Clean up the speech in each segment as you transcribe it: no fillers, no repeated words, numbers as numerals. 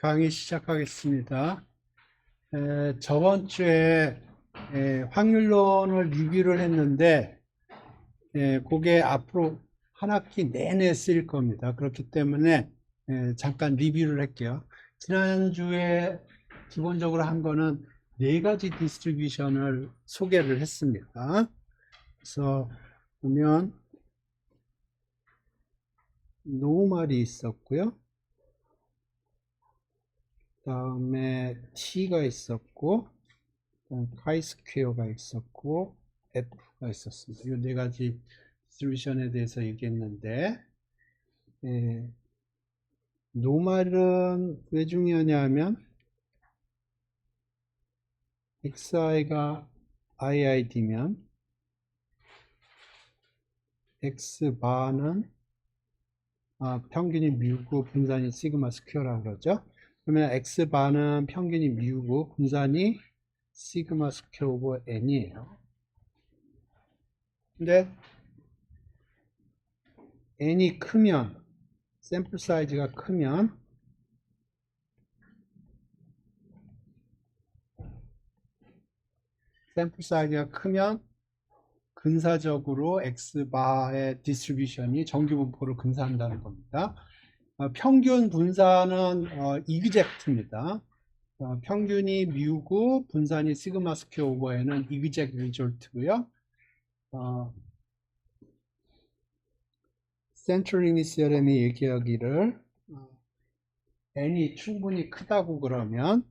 강의 시작하겠습니다. 저번 주에 확률론을 리뷰를 했는데 그게 앞으로 한 학기 내내 쓰일 겁니다. 그렇기 때문에 잠깐 리뷰를 할게요. 지난주에 기본적으로 한 거는 네 가지 디스트리뷰션을 소개를 했습니다. 그래서 보면 노멀이 있었고요. 다음에 T가 있었고, 카이스퀘어가 있었고, F가 있었습니다. 이 네 가지 디스트리뷰션에 대해서 얘기했는데, 노멀은 왜 중요하냐 하면, xi가 iid면, x바는 평균이 뮤고 분산이 시그마 스퀘어라고 그러죠. 그러면 x바는 평균이 뮤고 분산이 시그마 스퀘어 오버 n이에요. 근데 n이 크면, 샘플 사이즈가 크면 근사적으로 x바의 디스트리뷰션이 정규 분포를 근사한다는 겁니다. 평균 분산은 이그젝트입니다. 평균이 뮤고 분산이 시그마 스퀘어 오버 n은 이그젝트 리졸트고요. 센트럴 리밋 시어럼이 얘기하기를 n이 충분히 크다고 그러면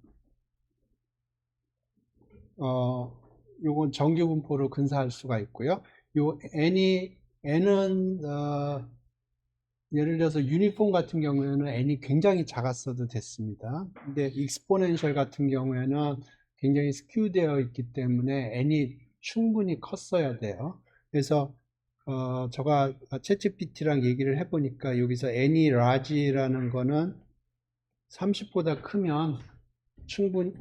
요건 정규 분포를 근사할 수가 있고요. 요 n은 예를 들어서 유니폼 같은 경우에는 n이 굉장히 작았어도 됐습니다. 근데 익스포넨셜 같은 경우에는 굉장히 스큐되어 있기 때문에 n이 충분히 컸어야 돼요. 그래서 제가 챗GPT랑 얘기를 해보니까 여기서 n이 large라는 거는 30보다 크면 충분히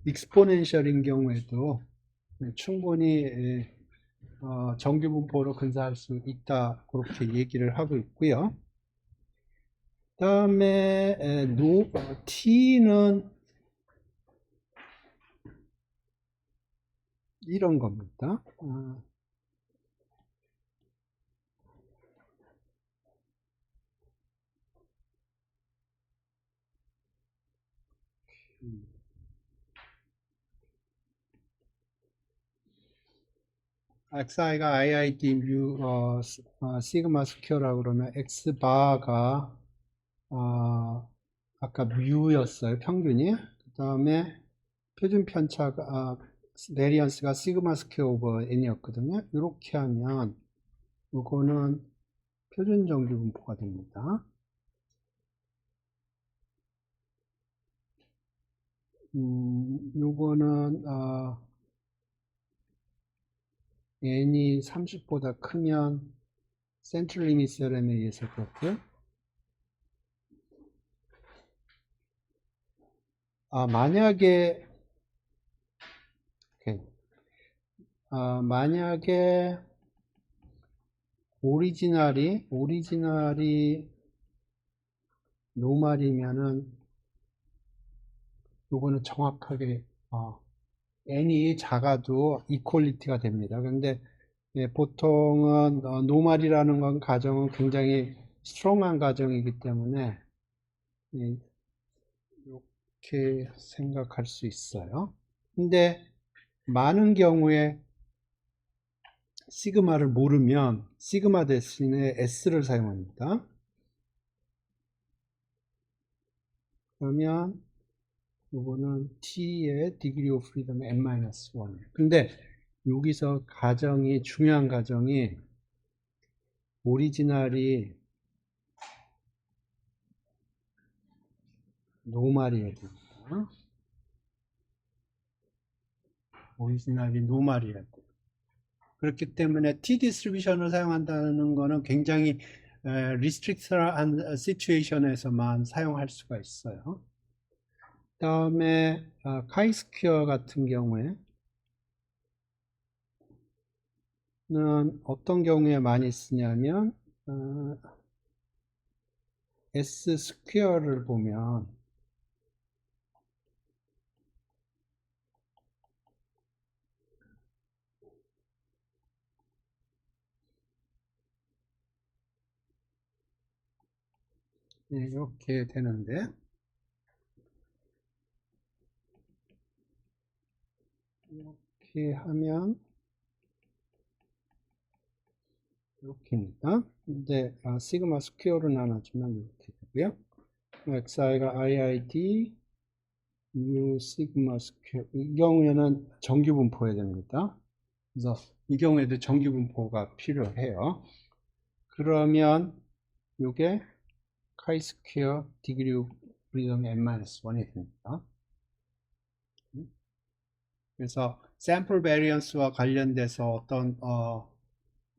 익스포넨셜인 경우에도 충분히 정규 분포로 근사할 수 있다, 그렇게 얘기를 하고 있고요. 다음에 T는 이런 겁니다. xi가 iid 뮤 시그마 스퀘어라고 그러면 x바가 아까 뮤였어요, 평균이. 그 다음에 표준 편차가 베리언스가 시그마 스퀘어 오버 n이었거든요. 이렇게 하면 이거는 표준 정규 분포가 됩니다. 요거는 n이 30보다 크면 센트럴 리밋 시어럼에 의해서 그렇고요. 만약에 오리지널이 노말이면은 요거는 정확하게 n이 작아도 이퀄리티가 됩니다. 그런데 보통은 노말이라는 건 가정은 굉장히 스트롱한 가정이기 때문에 이렇게 생각할 수 있어요. 근데 많은 경우에 시그마를 모르면 시그마 대신에 s를 사용합니다. 그러면 이거는 t의 degree of freedom n-1. 근데 여기서 중요한 가정이 오리지널이 노말이어야 됩니다. 오리지널이 노말이어야 돼요. 그렇기 때문에 t 디스트리뷰션을 사용한다는 것은 굉장히 리스트릭트한 시츄에이션에서만 사용할 수가 있어요. 다음에 카이스퀘어 같은 경우에는 어떤 경우에 많이 쓰냐면 S 스퀘어를 보면 네, 이렇게 되는데, 이렇게 하면 이렇게입니다. 근데 시그마 스퀘어로 나눠주면 이렇게 되고요. xi가 iid u 시그마 스퀘어, 이 경우에는 정규분포해야 됩니다. 그래서 이 경우에도 정규분포가 필요해요. 그러면 이게 카이 스퀘어 디그리 프리덤 n-1이 됩니다. 그래서 샘플 베리언스와 관련돼서 어떤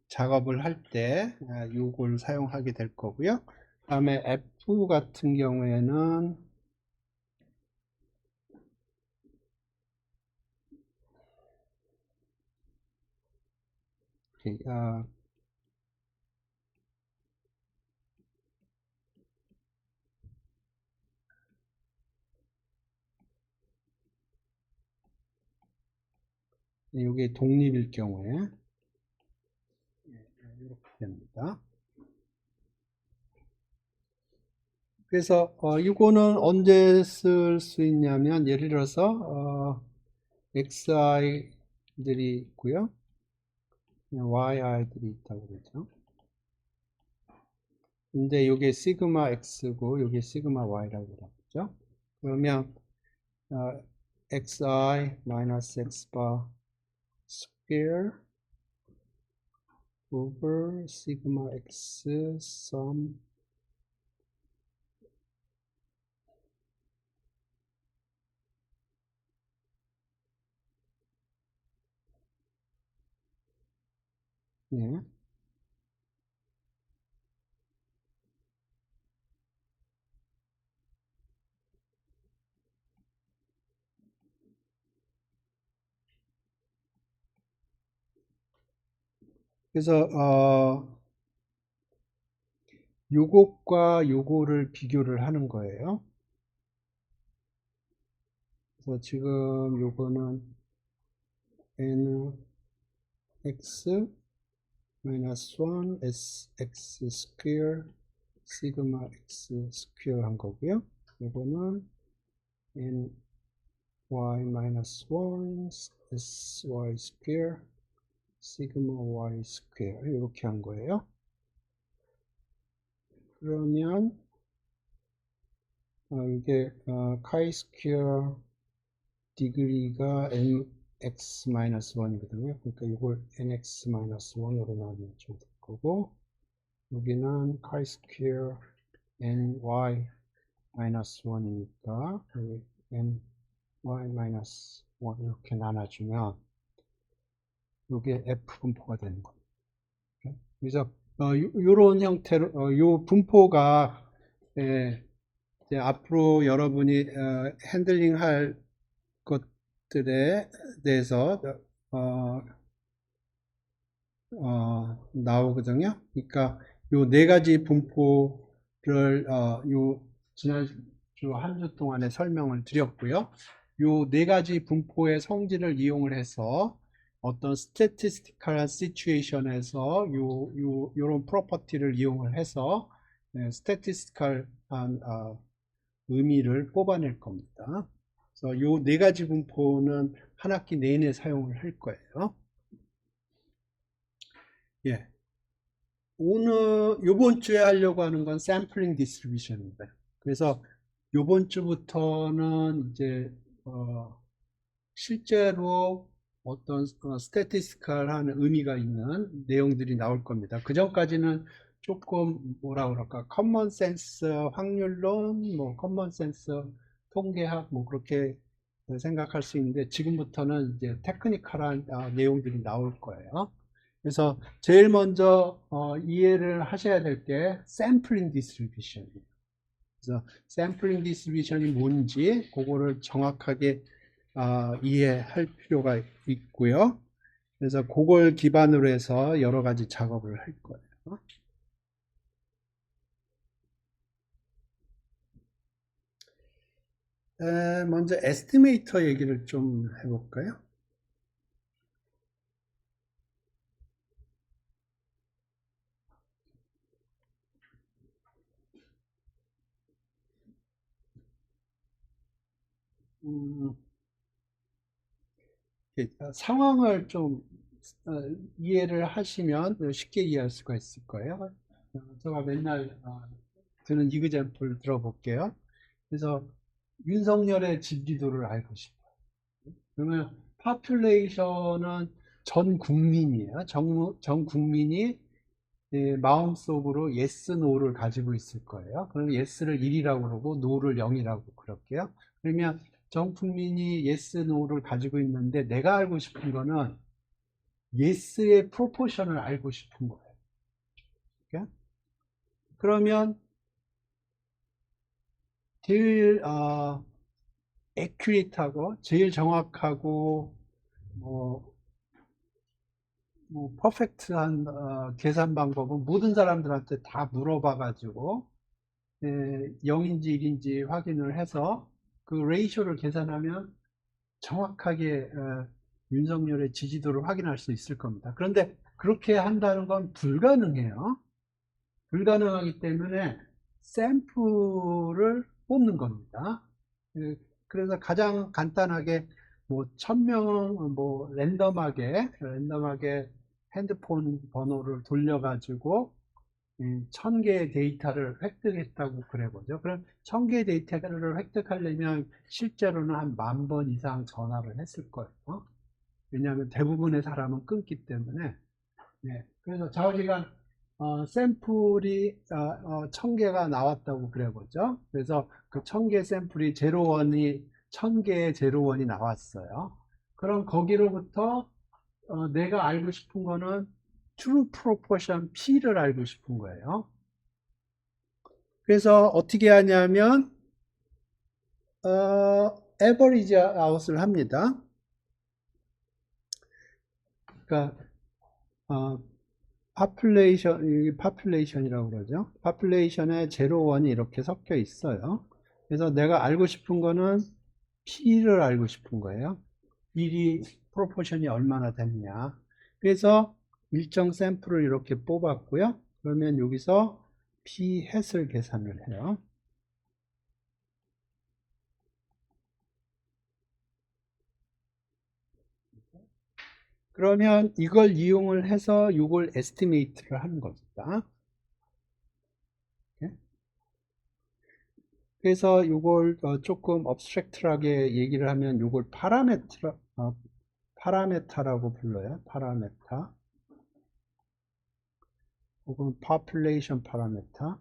작업을 할 때 이걸 사용하게 될 거고요. 다음에 F 같은 경우에는 이게 독립일 경우에 이렇게 됩니다. 그래서 이거는 언제 쓸 수 있냐면 예를 들어서 xi들이 있고요, yi들이 있다고 그러죠. 근데 이게 시그마 x고 이게 시그마 y라고 그러죠. 그러면 xi 마이너스 x바 square over sigma x sum 예. 그래서 요것과 요거를 비교를 하는 거예요. 그래서 지금 요거는 n x 마이너스 1 s x 스퀘어 시그마 x 스퀘어 한 거고요. 요거는 n y 마이너스 1 s y 스퀘어 시그마 y 스퀘어 이렇게 한 거예요. 그러면 이게 카이 스퀘어 디그리가 nx-1이거든요. 그러니까 이걸 nx-1으로 나누면 될 거고, 여기는 카이 스퀘어 ny-1이니까 ny-1 이렇게 나눠주면 이게 f 분포가 되는 겁니다. 그래서 이런 형태로 요 분포가 이제 앞으로 여러분이 핸들링할 것들에 대해서 나오거든요. 그러니까 요 네 가지 분포를 요 지난주 한 주 동안에 설명을 드렸고요. 요 네 가지 분포의 성질을 이용을 해서 어떤 statistical situation에서 요런 프로퍼티를 이용을 해서 statistical한 의미를 뽑아낼 겁니다. 그래서 요 네 가지 분포는 한 학기 내내 사용을 할 거예요. 예. 요번 주에 하려고 하는 건 샘플링 디스트리뷰션입니다. 그래서 요번 주부터는 이제, 실제로 어떤 스태티스티컬한 의미가 있는 내용들이 나올 겁니다. 그 전까지는 조금 뭐라 그럴까, 커먼 센스 확률론, 뭐 커먼 센스 통계학, 뭐 그렇게 생각할 수 있는데 지금부터는 이제 테크니컬한 내용들이 나올 거예요. 그래서 제일 먼저 이해를 하셔야 될 게 샘플링 디스트리뷰션이에요. 그래서 샘플링 디스트리뷰션이 뭔지 그거를 정확하게 이해할 필요가 있고요. 그래서 그걸 기반으로 해서 여러 가지 작업을 할 거예요. 먼저 에스티메이터 얘기를 좀 해볼까요? 음, 상황을 좀 어, 이해를 하시면 쉽게 이해할 수가 있을 거예요. 제가 맨날 드는 이그잼플 들어볼게요. 그래서 윤석열의 지지도를 알고 싶어요. 그러면 파퓰레이션은 전 국민이에요. 전 국민이 마음속으로 yes, no를 가지고 있을 거예요. 그럼 yes를 1이라고 그러고 no를 0이라고 그럴게요. 그러면 전 국민이 yes, no를 가지고 있는데 내가 알고 싶은 거는 yes의 프로포션을 알고 싶은 거예요. 그러니까 그러면 제일 액큐레이트하고 제일 정확하고 뭐, 퍼펙트한 계산 방법은 모든 사람들한테 다 물어봐가지고 0인지 1인지 확인을 해서 그 레이쇼를 계산하면 정확하게 윤석열의 지지도를 확인할 수 있을 겁니다. 그런데 그렇게 한다는 건 불가능해요. 불가능하기 때문에 샘플을 뽑는 겁니다. 그래서 가장 간단하게 뭐 1000명 뭐 랜덤하게 핸드폰 번호를 돌려가지고 1000개의 데이터를 획득했다고 그래보죠. 그럼 1000개의 데이터를 획득하려면 실제로는 한 10,000번 이상 전화를 했을 거예요. 왜냐하면 대부분의 사람은 끊기 때문에. 네. 그래서 좌우지간 샘플이 1000개가 나왔다고 그래보죠. 그래서 그 1000개 샘플이 제로원이 1000개의 제로원이 나왔어요. 그럼 거기로부터 내가 알고 싶은 거는 true proportion P를 알고 싶은 거예요. 그래서 어떻게 하냐면 average out을 합니다. 그러니까 population이라고 그러죠. population에 제로 원이 이렇게 섞여 있어요. 그래서 내가 알고 싶은 거는 P를 알고 싶은 거예요. 미리 프로포션이 얼마나 됐냐. 그래서 일정 샘플을 이렇게 뽑았고요. 그러면 여기서 P 햇을 계산을 해요. 그러면 이걸 이용을 해서 이걸 에스티메이트를 하는 겁니다. 그래서 이걸 조금 업스트랙트하게 얘기를 하면 이걸 파라메타라고 불러요. 파라메타 혹은 population 파라메타.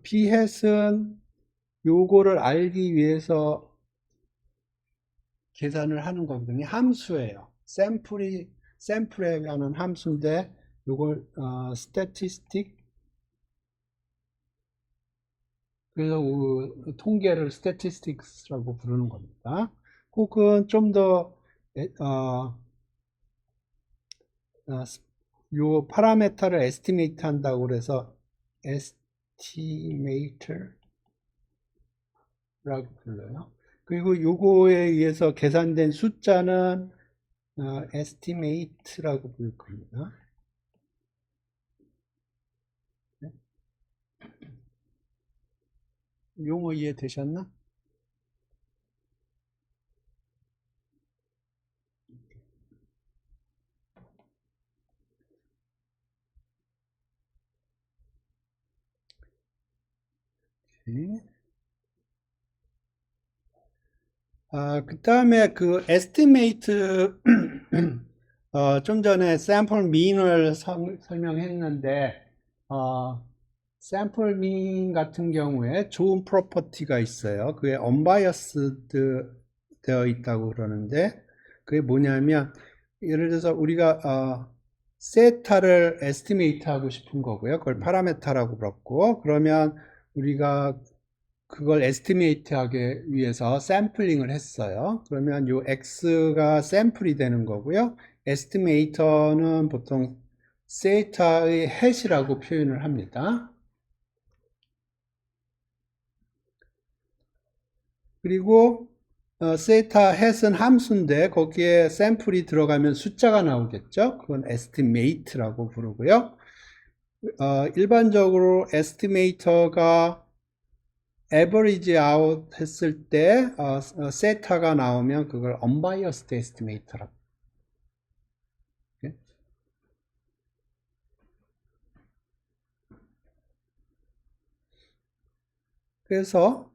B햇은 요거를 알기 위해서 계산을 하는 거거든요. 함수예요. 샘플에 관한 함수인데 요걸 statistic, 그래서 통계를 statistics라고 부르는 겁니다. 혹은 좀 더 요 파라메타를 에스티메이트 한다고 그래서 estimator라고 불러요. 그리고 요거에 의해서 계산된 숫자는 estimate라고 부를 겁니다. 네? 용어 이해되셨나? 네. 그 다음에 그 estimate 좀 전에 sample mean을 설명했는데 sample mean 같은 경우에 좋은 프로퍼티가 있어요. 그게 unbiased 되어 있다고 그러는데 그게 뭐냐면 예를 들어서 우리가 세타를 estimate 하고 싶은 거고요. 그걸 파라메타라고 부르고 그러면 우리가 그걸 에스티메이트 하기 위해서 샘플링을 했어요. 그러면 요 x가 샘플이 되는 거고요. 에스티메이터는 보통 세타의 햇이라고 표현을 합니다. 그리고 세타 햇은 함수인데 거기에 샘플이 들어가면 숫자가 나오겠죠. 그건 에스티메이트라고 부르고요. 일반적으로 에스티메이터가 average out 했을 때 세타가 나오면 그걸 unbiased estimator라고. 예? 그래서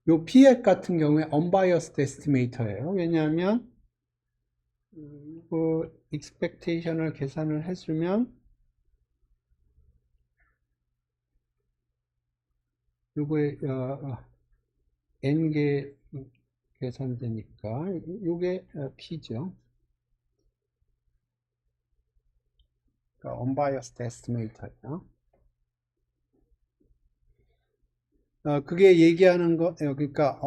요 PX 같은 경우에 unbiased estimator예요. 왜냐하면 그 expectation을 계산을 해주면 요거에 n개 계산되니까 요게 P죠. 그러니까 unbiased estimator예요. 그게 얘기하는 거, 그러니까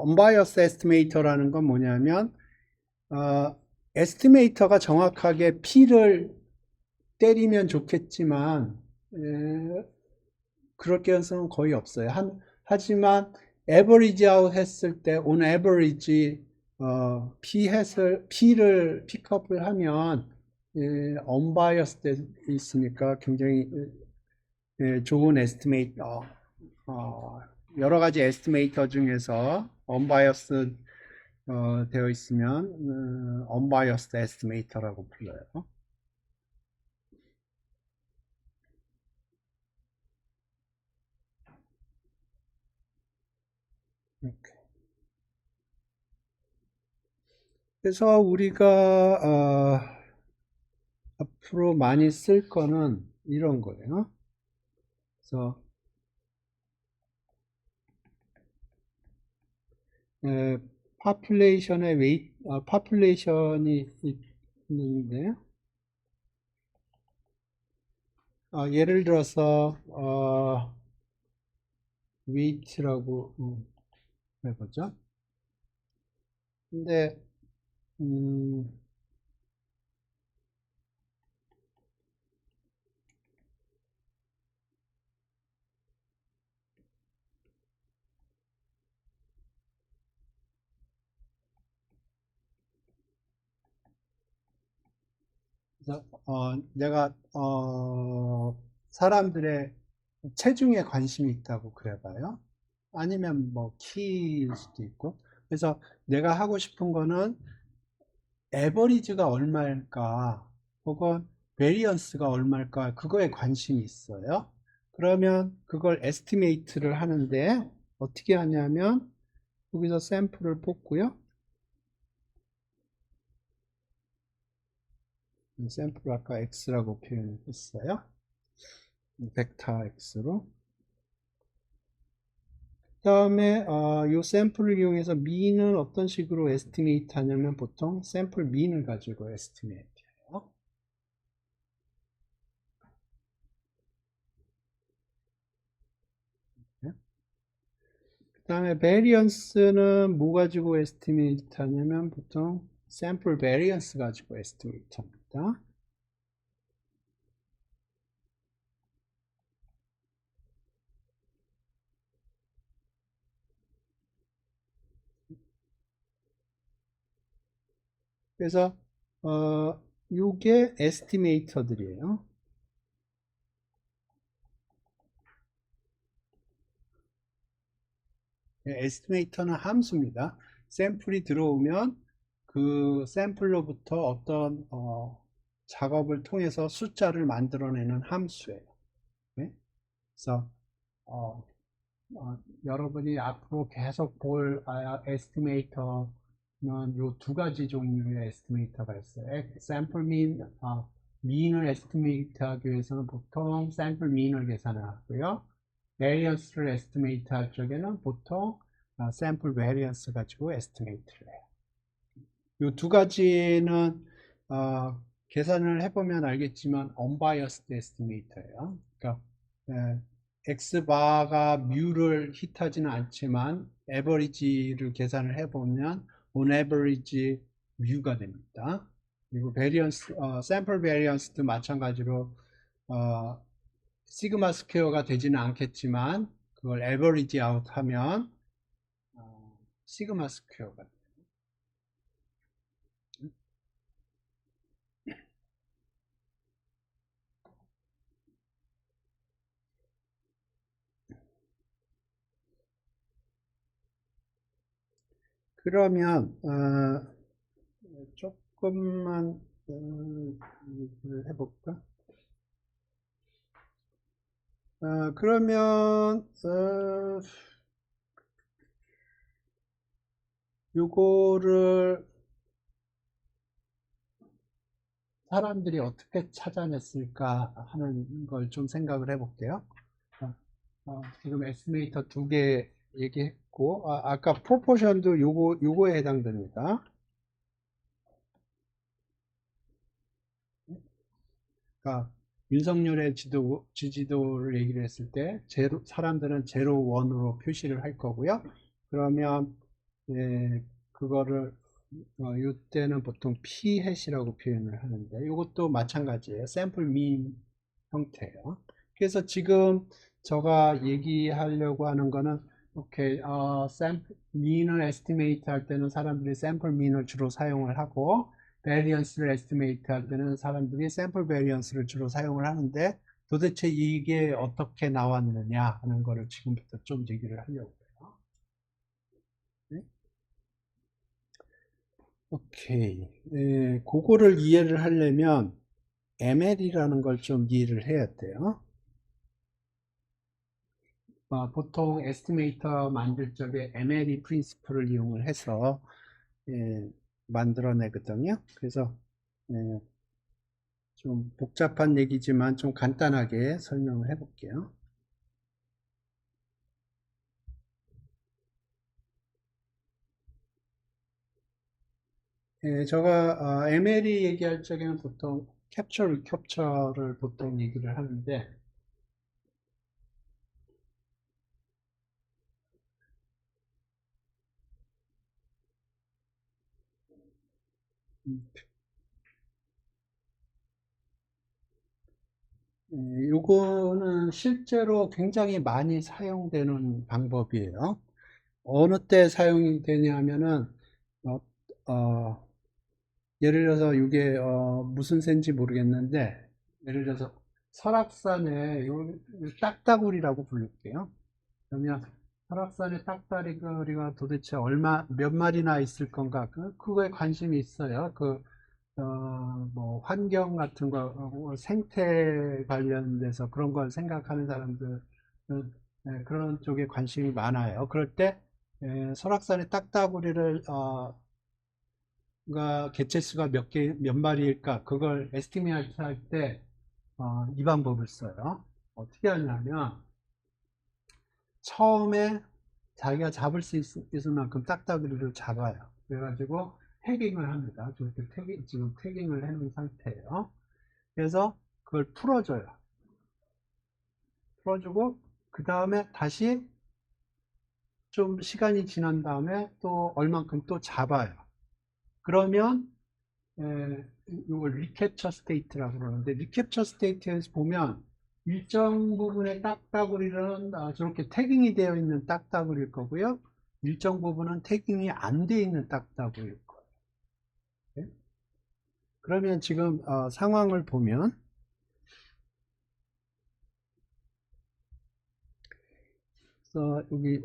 unbiased estimator라는 건 뭐냐면 에스티메이터가 정확하게 P를 때리면 좋겠지만 그럴 가능성은 거의 없어요. 하지만 average out 했을 때 on average P를 픽업을 하면 unbiased 있으니까 굉장히 좋은 에스티메이터 여러 가지 에스티메이터 중에서 unbiased 되어 있으면 unbiased estimator라고 불러요. 이렇게. 그래서 우리가 앞으로 많이 쓸 거는 이런 거예요. 그래서 population의 weight, population이 있는데 예를 들어서 weight라고 해보죠. 근데 그래서 내가 사람들의 체중에 관심이 있다고 그래봐요. 아니면 뭐 키일 수도 있고. 그래서 내가 하고 싶은 거는 에버리지가 얼마일까, 혹은 베리언스가 얼마일까, 그거에 관심이 있어요. 그러면 그걸 에스티메이트를 하는데 어떻게 하냐면 여기서 샘플을 뽑고요. 샘플 아까 X라고 표현했어요. 벡터 X로. 그 다음에 이 샘플을 이용해서 민은 어떤 식으로 에스티메이트 하냐면 보통 샘플 민을 가지고 에스티메이트 해요. 그 다음에 베리언스는 뭐 가지고 에스티메이트 하냐면 보통 샘플 베리언스 가지고 에스티메이트 합니다. 그래서 요게 에스티메이터들이에요. 에스티메이터는 함수입니다. 샘플이 들어오면 그 샘플로부터 어떤 작업을 통해서 숫자를 만들어내는 함수예요. 네? 그래서 여러분이 앞으로 계속 볼 에스티메이터는 요 두 가지 종류의 에스티메이터가 있어요. 샘플 민, 민을 에스티메이트 하기 위해서는 보통 샘플 민을 계산하고요. 베리언스를 에스티메이트 할 적에는 보통 샘플 베리언스 가지고 에스티메이트를 해요. 이 두 가지는 계산을 해보면 알겠지만 unbiased estimate예요. 그러니까 x바가 뮤를 히트하지는 않지만 average를 계산을 해보면 on average 뮤가 됩니다. 그리고 베리언스, 샘플 베리언스도 마찬가지로 시그마 스퀘어가 되지는 않겠지만 그걸 average out 하면 시그마 스퀘어가 됩니다. 그러면 조금만 얘기를 해볼까? 그러면 요거를 사람들이 어떻게 찾아냈을까 하는 걸 좀 생각을 해볼게요. 지금 에스티메이터 두 개 얘기했고, 아까 프로포션도 요거에 해당됩니다. 그러니까 윤석열의 지지도를 얘기를 했을 때 사람들은 제로 원으로 표시를 할 거고요. 그러면 그거를 이때는 보통 p 해시라고 표현을 하는데 이것도 마찬가지예요. 샘플 민 형태예요. 그래서 지금 제가 얘기하려고 하는 거는 오케이, 샘플 민을 에스티메이트 할 때는 사람들이 샘플 민을 주로 사용을 하고 베리언스를 에스티메이트 할 때는 사람들이 샘플 베리언스를 주로 사용을 하는데 도대체 이게 어떻게 나왔느냐 하는 거를 지금부터 좀 얘기를 하려고 해요. 네? 오케이. 그거를 이해를 하려면 ML이라는 걸 좀 이해를 해야 돼요. 보통 에스티메이터 만들 적에 MLE 프린시플을 이용을 해서 만들어내거든요. 그래서 좀 복잡한 얘기지만 좀 간단하게 설명을 해볼게요. 제가 MLE 얘기할 적에는 보통 캡처 리캡처를 보통 얘기를 하는데 요거는 실제로 굉장히 많이 사용되는 방법이에요. 어느 때 사용이 되냐면은 어, 어, 예를 들어서 이게 무슨 새인지 모르겠는데 예를 들어서 설악산에 요 딱따구리라고 부를게요. 그러면 설악산의 딱따구리가 도대체 몇 마리나 있을 건가? 그거에 관심이 있어요. 뭐 환경 같은 거, 생태 관련돼서 그런 걸 생각하는 사람들, 그런 쪽에 관심이 많아요. 그럴 때 설악산의 딱따구리를 개체수가 몇 마리일까? 그걸 에스티메이트 할 때, 이 방법을 써요. 어떻게 하냐면, 처음에 자기가 잡을 수 있을 만큼 딱따구리를 잡아요. 그래가지고 태깅을 합니다. 지금 태깅을 해놓은 상태예요. 그래서 그걸 풀어줘요. 풀어주고, 그 다음에 다시 좀 시간이 지난 다음에 또 얼만큼 또 잡아요. 그러면 이걸 리캡처 스테이트라고 그러는데 리캡처 스테이트에서 보면 일정 부분의 딱따구리는 저렇게 태깅이 되어 있는 딱따구리일 거고요. 일정 부분은 태깅이 안 되어 있는 딱따구리일 거예요. 네? 그러면 지금 상황을 보면 여기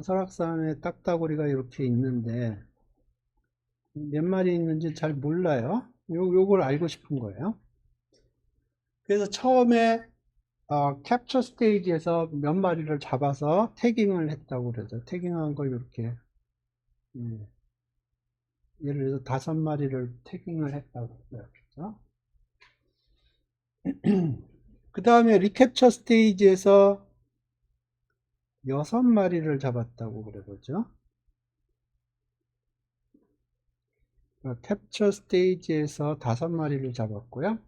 설악산에 딱따구리가 이렇게 있는데 몇 마리 있는지 잘 몰라요. 요걸 알고 싶은 거예요. 그래서 처음에 캡처 스테이지에서 몇 마리를 잡아서 태깅을 했다고 그러죠. 태깅한 걸 이렇게 예를 들어서 5마리를 태깅을 했다고 그러죠. 그 다음에 리캡처 스테이지에서 6마리를 잡았다고 그러죠. 캡처 스테이지에서 5마리를 잡았고요.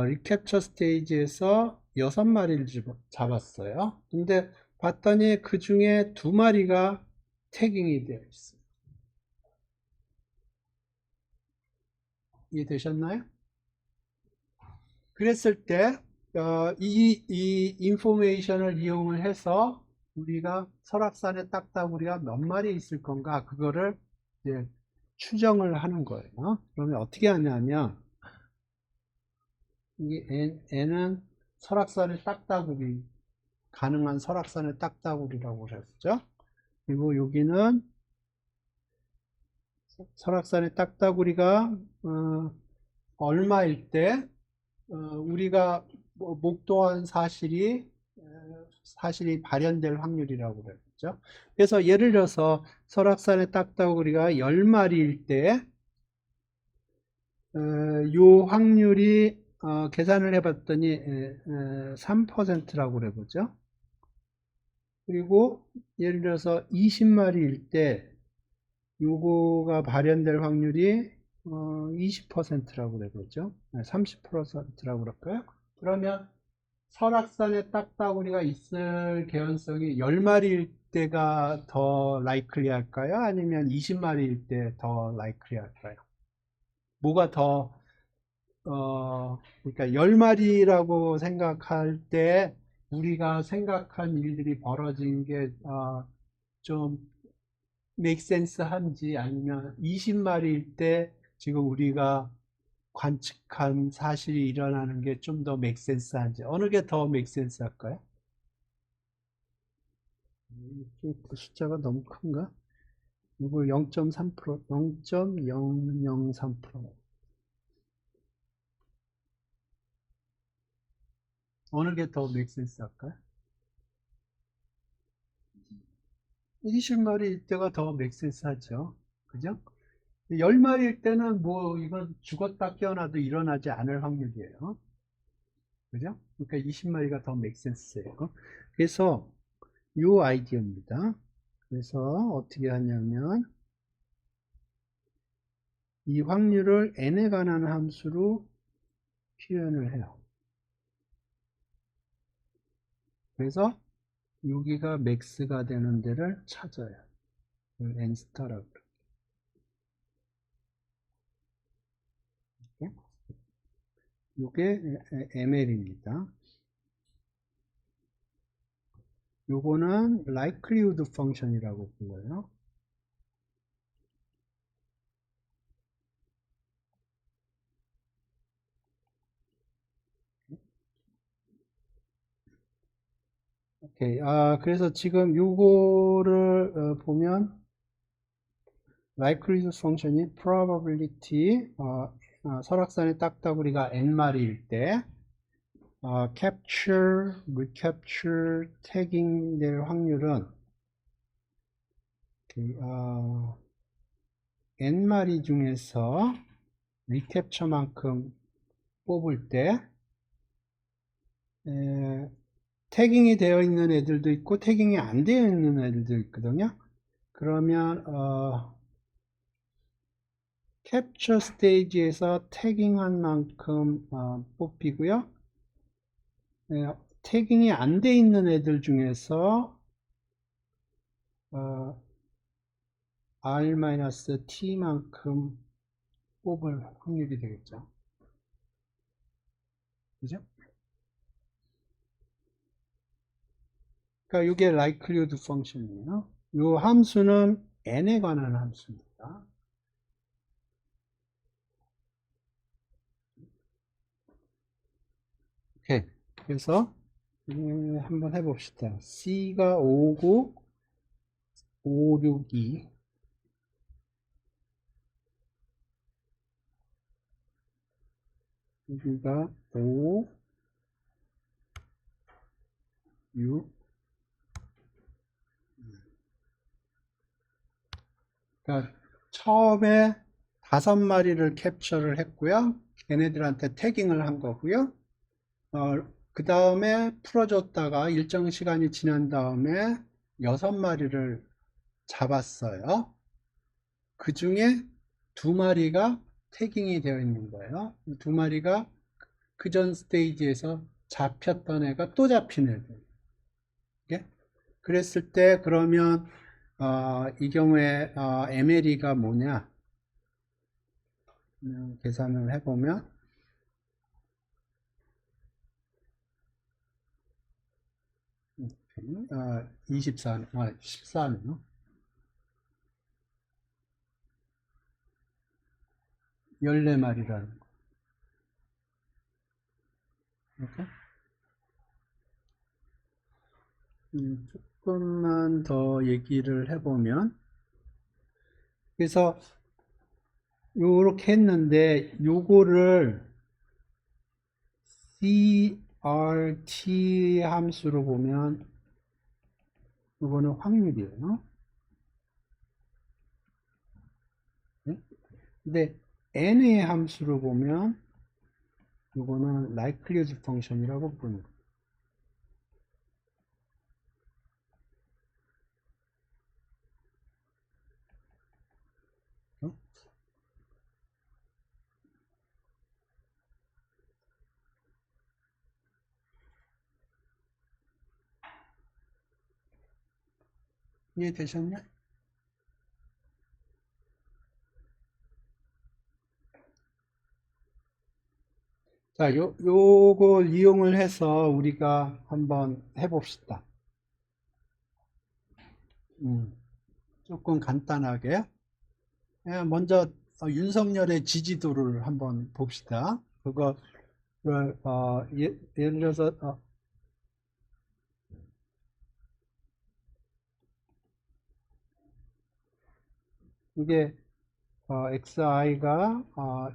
리캡처 스테이지에서 6마리를 잡았어요. 근데 봤더니 그 중에 2마리가 태깅이 되어 있어요. 이해되셨나요? 그랬을 때, 이 인포메이션을 이용을 해서 우리가 설악산에 딱따구리가 몇 마리 있을 건가, 그거를 이제 추정을 하는 거예요. 그러면 어떻게 하냐면, 이 N은 설악산의 딱따구리, 가능한 설악산의 딱따구리라고 그랬죠. 그리고 여기는 설악산의 딱따구리가 얼마일 때 우리가 목도한 사실이 발현될 확률이라고 그랬죠. 그래서 예를 들어서 설악산의 딱따구리가 10마리일 때 요 확률이 계산을 해봤더니 3%라고 그래보죠. 그리고 예를 들어서 20마리일 때 요거가 발현될 확률이 20%라고 그래보죠. 30%라고 그럴까요? 그러면 설악산에 딱따구리가 있을 개연성이 10마리일 때가 더 라이클리 할까요? 아니면 20마리일 때 더 라이클리 할까요? 뭐가 더 그러니까 10마리라고 생각할 때 우리가 생각한 일들이 벌어진 게 좀 make sense 한지, 아니면 20마리일 때 지금 우리가 관측한 사실이 일어나는 게 좀 더 make sense 한지, 어느 게 더 make sense 할까요? 그 숫자가 너무 큰가? 이거 0.3%, 0.003%. 어느 게 더 make sense 할까요? 20마리일 때가 더 make sense 하죠. 그죠? 10마리일 때는 뭐 이건 죽었다 깨어나도 일어나지 않을 확률이에요. 그죠? 그러니까 20마리가 더 make sense예요. 그래서 요 아이디어입니다. 그래서 어떻게 하냐면 이 확률을 n에 관한 함수로 표현을 해요. 그래서 여기가 max가 되는 데를 찾아요. n 스타라고. 이게 ml입니다. 요거는 likelihood function이라고 불러요. 오케이. 그래서 지금 요거를 보면 likelihood function이 probability, 설악산의 딱따구리가 n마리일 때 capture, recapture, tagging 될 확률은 n마리 중에서 recapture만큼 뽑을 때 태깅이 되어 있는 애들도 있고 태깅이 안 되어 있는 애들도 있거든요. 그러면 캡처 스테이지에서 태깅한 만큼 뽑히고요. 태깅이 안 돼 있는 애들 중에서 R-T만큼 뽑을 확률이 되겠죠. 그죠? 그러니까 이게 likelihood function이에요. 이 함수는 n에 관한 함수입니다. 오케이. 그래서 한번 해봅시다. C가 5고 5, 6, 2. 여기가 5, 6. 그러니까 처음에 5마리를 캡처를 했고요. 얘네들한테 태깅을 한 거고요. 그 다음에 풀어줬다가 일정 시간이 지난 다음에 6마리를 잡았어요. 그 중에 2마리가 태깅이 되어 있는 거예요. 2마리가 그 전 스테이지에서 잡혔던 애가 또 잡힌 애들. 예? 그랬을 때 그러면 이 경우에 MLE가 뭐냐? 계산을 해보면 14, 14네요. 14마리라는 거. 이렇게? 조금만 더 얘기를 해보면, 그래서 요렇게 했는데 요거를 CRT 함수로 보면 이거는 확률이에요. 네? 근데 n의 함수로 보면 이거는 likelihood function이라고 부릅니다. 어? 이해되셨냐? 자, 요거 이용을 해서 우리가 한번 해봅시다. 음, 조금 간단하게. 먼저 윤석열의 지지도를 한번 봅시다. 그거를 예를 들어서 이게 xi가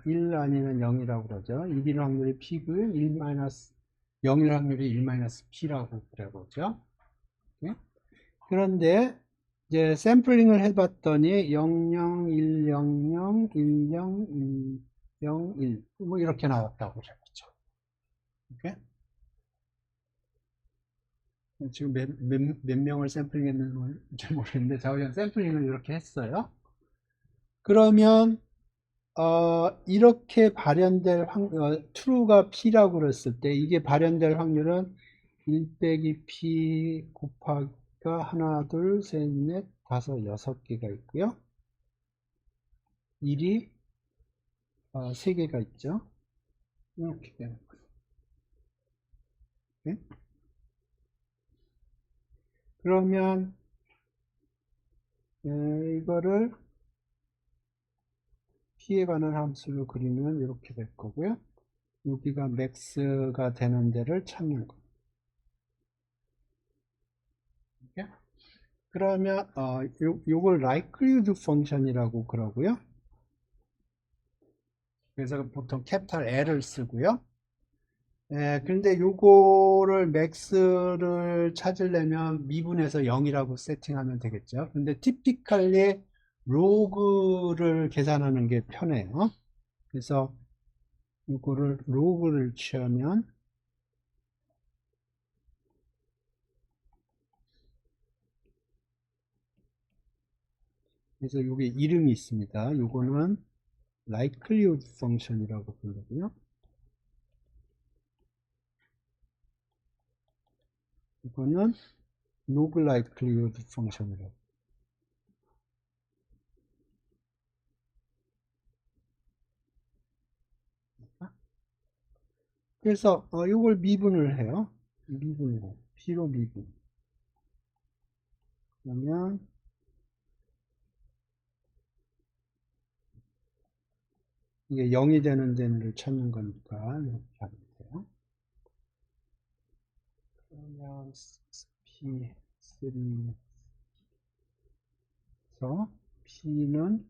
1 아니면 0이라고 그러죠. 1일 확률이 p고요. 0일 확률이 1-p라고 그래 보죠. 예? 그런데 이제 샘플링을 해봤더니 00, 100, 10, 101, 뭐 이렇게 나왔다고 그랬죠. 오케이? 지금 몇 명을 샘플링 했는지 모르겠는데 저희는 샘플링을 이렇게 했어요. 그러면 이렇게 발현될 true가 p라고 그랬을 때 이게 발현될 확률은 1 빼기 p 곱하기가 하나, 둘, 셋, 넷, 다섯, 6개가 있고요. 1이 3개가 있죠. 이렇게 되는 거예요. 네? 그러면 이거를 p에 관한 함수를 그리면 이렇게 될 거고요. 여기가 max가 되는 데를 찾는 거예요. 이렇게? 그러면 요걸 likelihood function이라고 그러고요. 그래서 보통 캐피탈 L을 쓰고요. 근데 요거를 max를 찾으려면 미분해서 0이라고 세팅하면 되겠죠. 근데 typically 로그를 계산하는 게 편해요. 그래서 요거를 로그를 취하면 그래서 요게 이름이 있습니다. 요거는 likelihood function이라고 부르고요. 이거는 log likelihood function이라고. 그래서 이걸 미분을 해요. 미분을 해요. P로 미분. 그러면 이게 0이 되는 데를 찾는 거니까 이렇게 하면 돼요. 그러면 P3에서 P는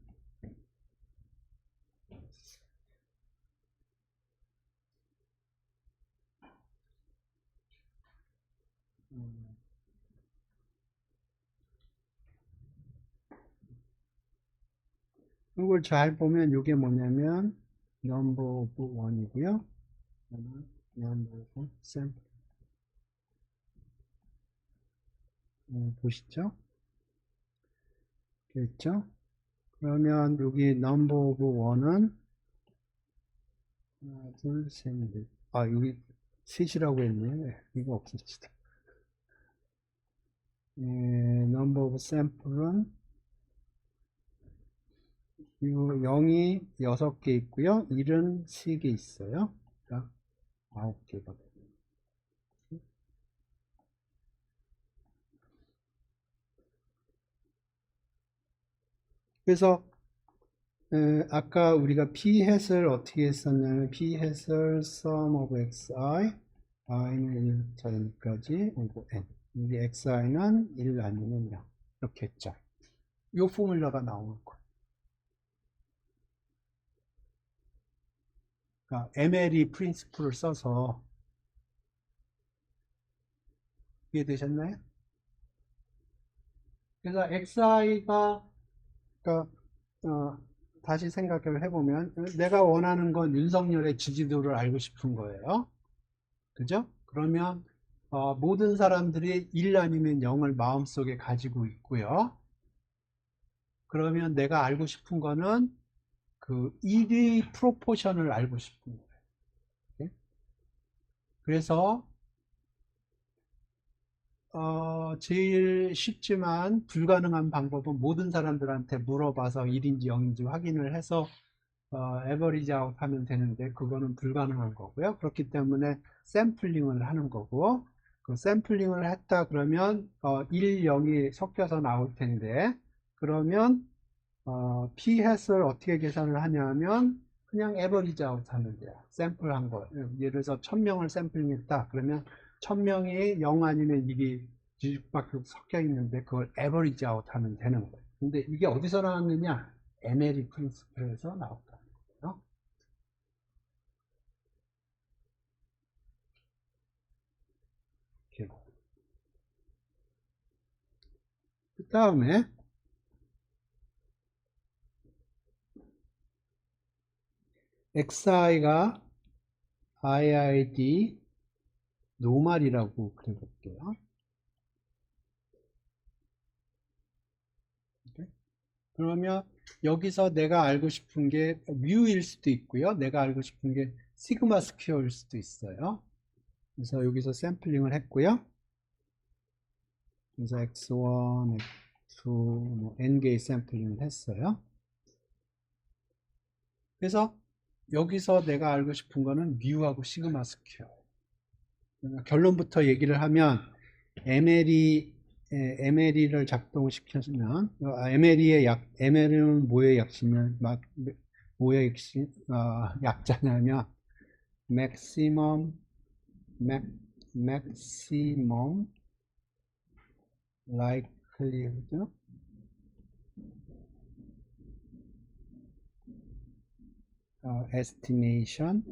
이걸 잘 보면 이게 뭐냐면 number of one이고요. number of sample. 보시죠? 그렇죠? 그러면 여기 number of one은 하나, 둘, 셋, 넷. 여기 셋이라고 했네. 이거 없읍시다. number of sample은 0이 6개 있고요. 1은 3개 있어요. 그러니까 9개가 됩니다. 그래서 아까 우리가 p-햇을 어떻게 했었냐면 p-햇을 sum of xi, i는 1부터 n까지 오고 n. 이게 xi는 1 아니면 0. 이렇게 했죠. 이 포뮬러가 나오는 거예요. 그러니까 MLE 프린시플을 써서 이해되셨나요? 그래서 XI가 그러니까 다시 생각을 해보면 내가 원하는 건 윤석열의 지지도를 알고 싶은 거예요. 그죠? 그러면 모든 사람들이 1 아니면 0을 마음속에 가지고 있고요. 그러면 내가 알고 싶은 거는 그 1의 프로포션을 알고 싶은 거예요. 네? 그래서 제일 쉽지만 불가능한 방법은 모든 사람들한테 물어봐서 1인지 0인지 확인을 해서 에버리지 아웃 하면 되는데 그거는 불가능한 거고요. 그렇기 때문에 샘플링을 하는 거고 그 샘플링을 했다 그러면 1, 0이 섞여서 나올 텐데 그러면 p-hat을 어떻게 계산을 하냐면 그냥 에버리지 아웃 하면 돼요. 샘플한 거. 예를 들어서 1000명을 샘플링했다. 그러면 1000명이 0 아니면 1이 뒤죽박죽 섞여 있는데 그걸 에버리지 아웃 하면 되는 거예요. 근데 이게 어디서 나왔느냐? MLE 프린시플에서 나왔다. 그 다음에 XI가 IID 노말이라고 그려볼게요. 그러면 여기서 내가 알고 싶은 게 뮤일 수도 있고요. 내가 알고 싶은 게 시그마 스퀘어일 수도 있어요. 그래서 여기서 샘플링을 했고요. 그래서 x1, x2, 뭐 n개의 샘플링을 했어요. 그래서 여기서 내가 알고 싶은 거는 뮤하고 시그마 스퀘어. 결론부터 얘기를 하면 MLE를 작동시켜주면 MLE는 뭐의 약자냐면 약자냐면 maximum likelihood estimation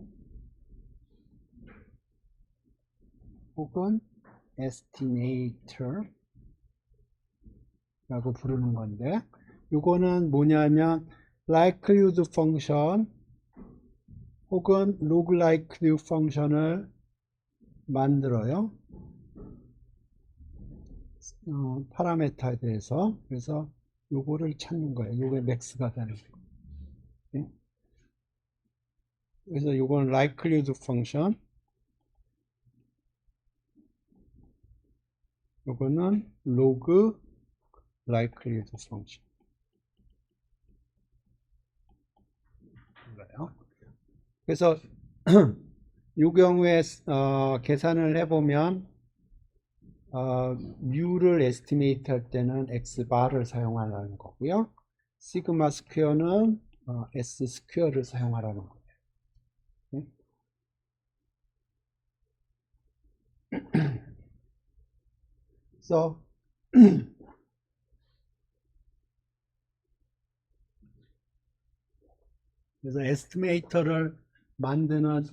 혹은 estimator 라고 부르는 건데 이거는 뭐냐면 likelihood function 혹은 log likelihood function을 만들어요. 파라메터에 대해서. 그래서 요거를 찾는 거예요. 요게 max가 되는 거예요. 네? 그래서 요건 likelihood function, 요거는 log likelihood function. 그래서 이 경우에 계산을 해보면 뮤를 에스티메이트 할 때는 xbar을 사용하라는 거고요. 시그마 스퀘어는 s 스퀘어를 사용하라는 거예요. 네? 그래서 에스티메이터를 만드는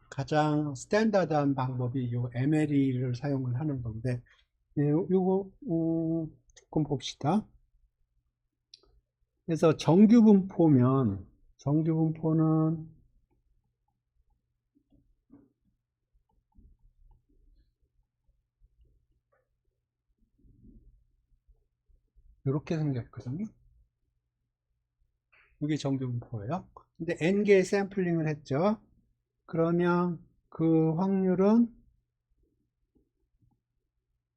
가장 스탠다드한 방법이 이 MLE를 사용을 하는 건데 요거 조금 봅시다. 그래서 정규분포는 이렇게 생겼거든요. 이게 정규분포예요. 근데 n개의 샘플링을 했죠. 그러면 그 확률은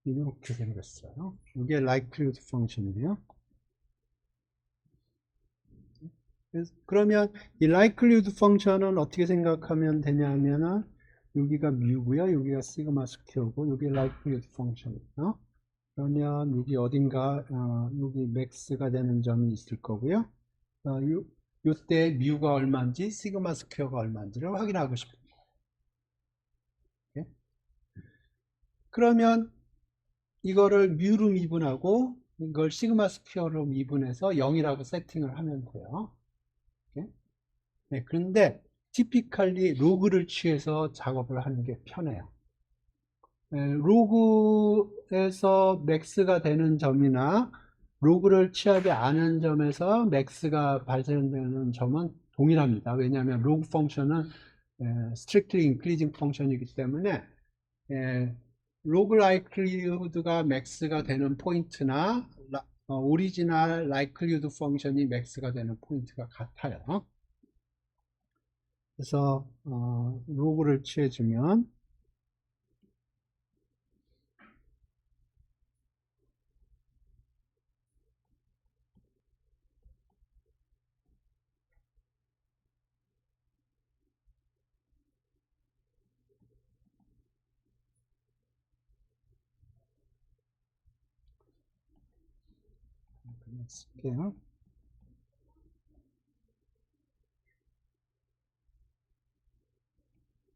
이렇게 생겼어요. 이게 likelihood function이에요. 그러면 이 likelihood function은 어떻게 생각하면 되냐면은 여기가 뮤고요, 여기가 시그마 스퀘어고, 여기 likelihood function이에요. 그러면 여기 어딘가 여기 max가 되는 점이 있을 거고요. 요때 뮤가 얼마인지 시그마 스퀘어가 얼마인지를 확인하고 싶습니다. 그러면 이거를 뮤로 미분하고 이걸 시그마 스퀘어로 미분해서 0이라고 세팅을 하면 돼요. 네, 그런데 typically 로그를 취해서 작업을 하는 게 편해요. 네, 로그에서 맥스가 되는 점이나 로그를 취하지 않은 점에서 맥스가 발생되는 점은 동일합니다. 왜냐하면 로그 펑션은 strictly increasing 펑션이기 때문에 로그 라이클리후드가 맥스가 되는 포인트나 오리지널 라이클리후드 펑션이 맥스가 되는 포인트가 같아요. 그래서 로그를 취해주면 쓸게요.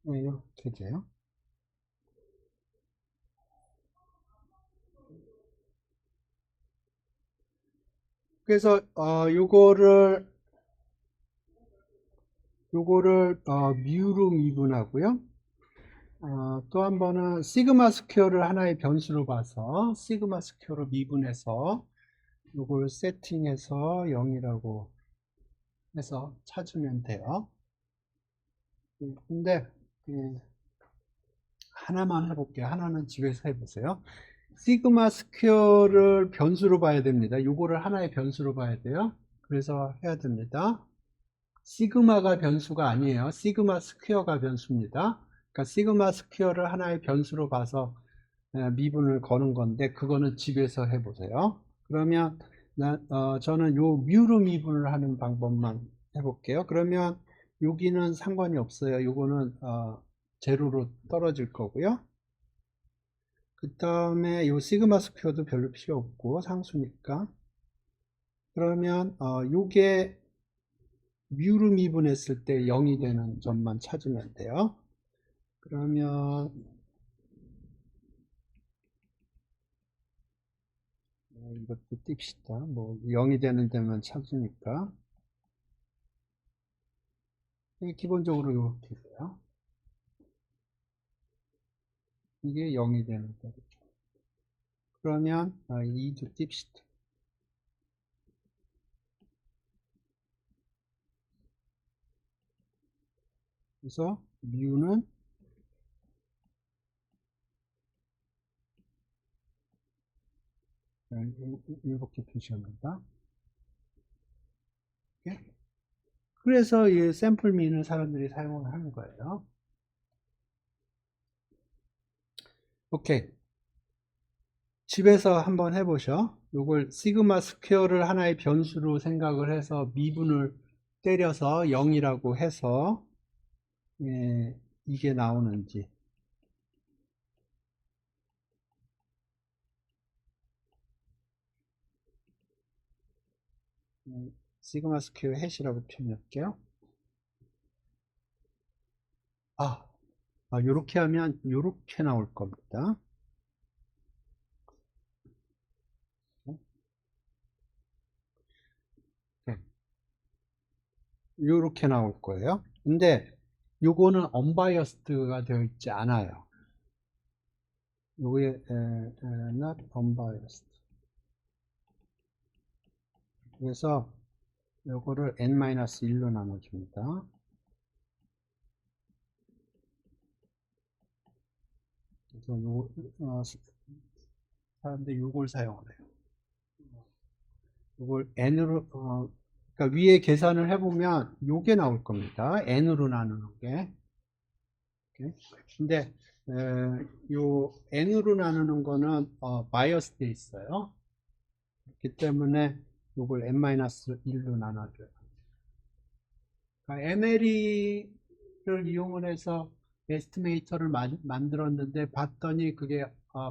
네, 이렇게 돼요. 그래서 요거를 뮤로 미분하고요. 또 한 번은 시그마 스퀘어를 하나의 변수로 봐서 시그마 스퀘어로 미분해서 요걸 세팅해서 0이라고 해서 찾으면 돼요. 근데 하나만 해볼게요. 하나는 집에서 해보세요. 시그마 스퀘어를 변수로 봐야 됩니다. 요거를 하나의 변수로 봐야 돼요. 그래서 해야 됩니다. 시그마가 변수가 아니에요. 시그마 스퀘어가 변수입니다. 그러니까 시그마 스퀘어를 하나의 변수로 봐서 미분을 거는 건데 그거는 집에서 해보세요. 그러면 저는 요 뮤로 미분을 하는 방법만 해볼게요. 그러면 여기는 상관이 없어요. 요거는 제로로 떨어질 거고요. 그 다음에 요 시그마 스퀘어도 별로 필요 없고 상수니까. 그러면 요게 뮤로 미분했을 때 0이 되는 점만 찾으면 돼요. 그러면 이것도 띱시다. 뭐 0이 되는 데만 찾으니까 이게 기본적으로 이렇게 돼요. 이게 0이 되는 데. 그러면 2도 띱시다. 그래서 뮤는 이렇게 표시합니다. 그래서 이 샘플 민을 사람들이 사용을 하는 거예요. 오케이. 집에서 한번 해보셔. 요걸 시그마 스퀘어를 하나의 변수로 생각을 해서 미분을 때려서 0이라고 해서 이게 나오는지. 시그마 스퀘어 해시라고 표현할게요. 요렇게 하면 요렇게 나올 겁니다. 요렇게 나올 거예요. 근데 요거는 unbiased가 되어 있지 않아요. 요게 not unbiased. 그래서 요거를 n-1로 나눠줍니다. 그래서 사람들이 요걸 사용을 해요. 요걸 n으로 그러니까 위에 계산을 해보면 요게 나올 겁니다. n으로 나누는 게. 근데 요 n으로 나누는 거는 바이어스 돼 있어요. 그렇기 때문에 요걸 n-1로 나눠줘요. 그러니까 MLE를 이용을 해서 에스티메이터를 만들었는데 봤더니 그게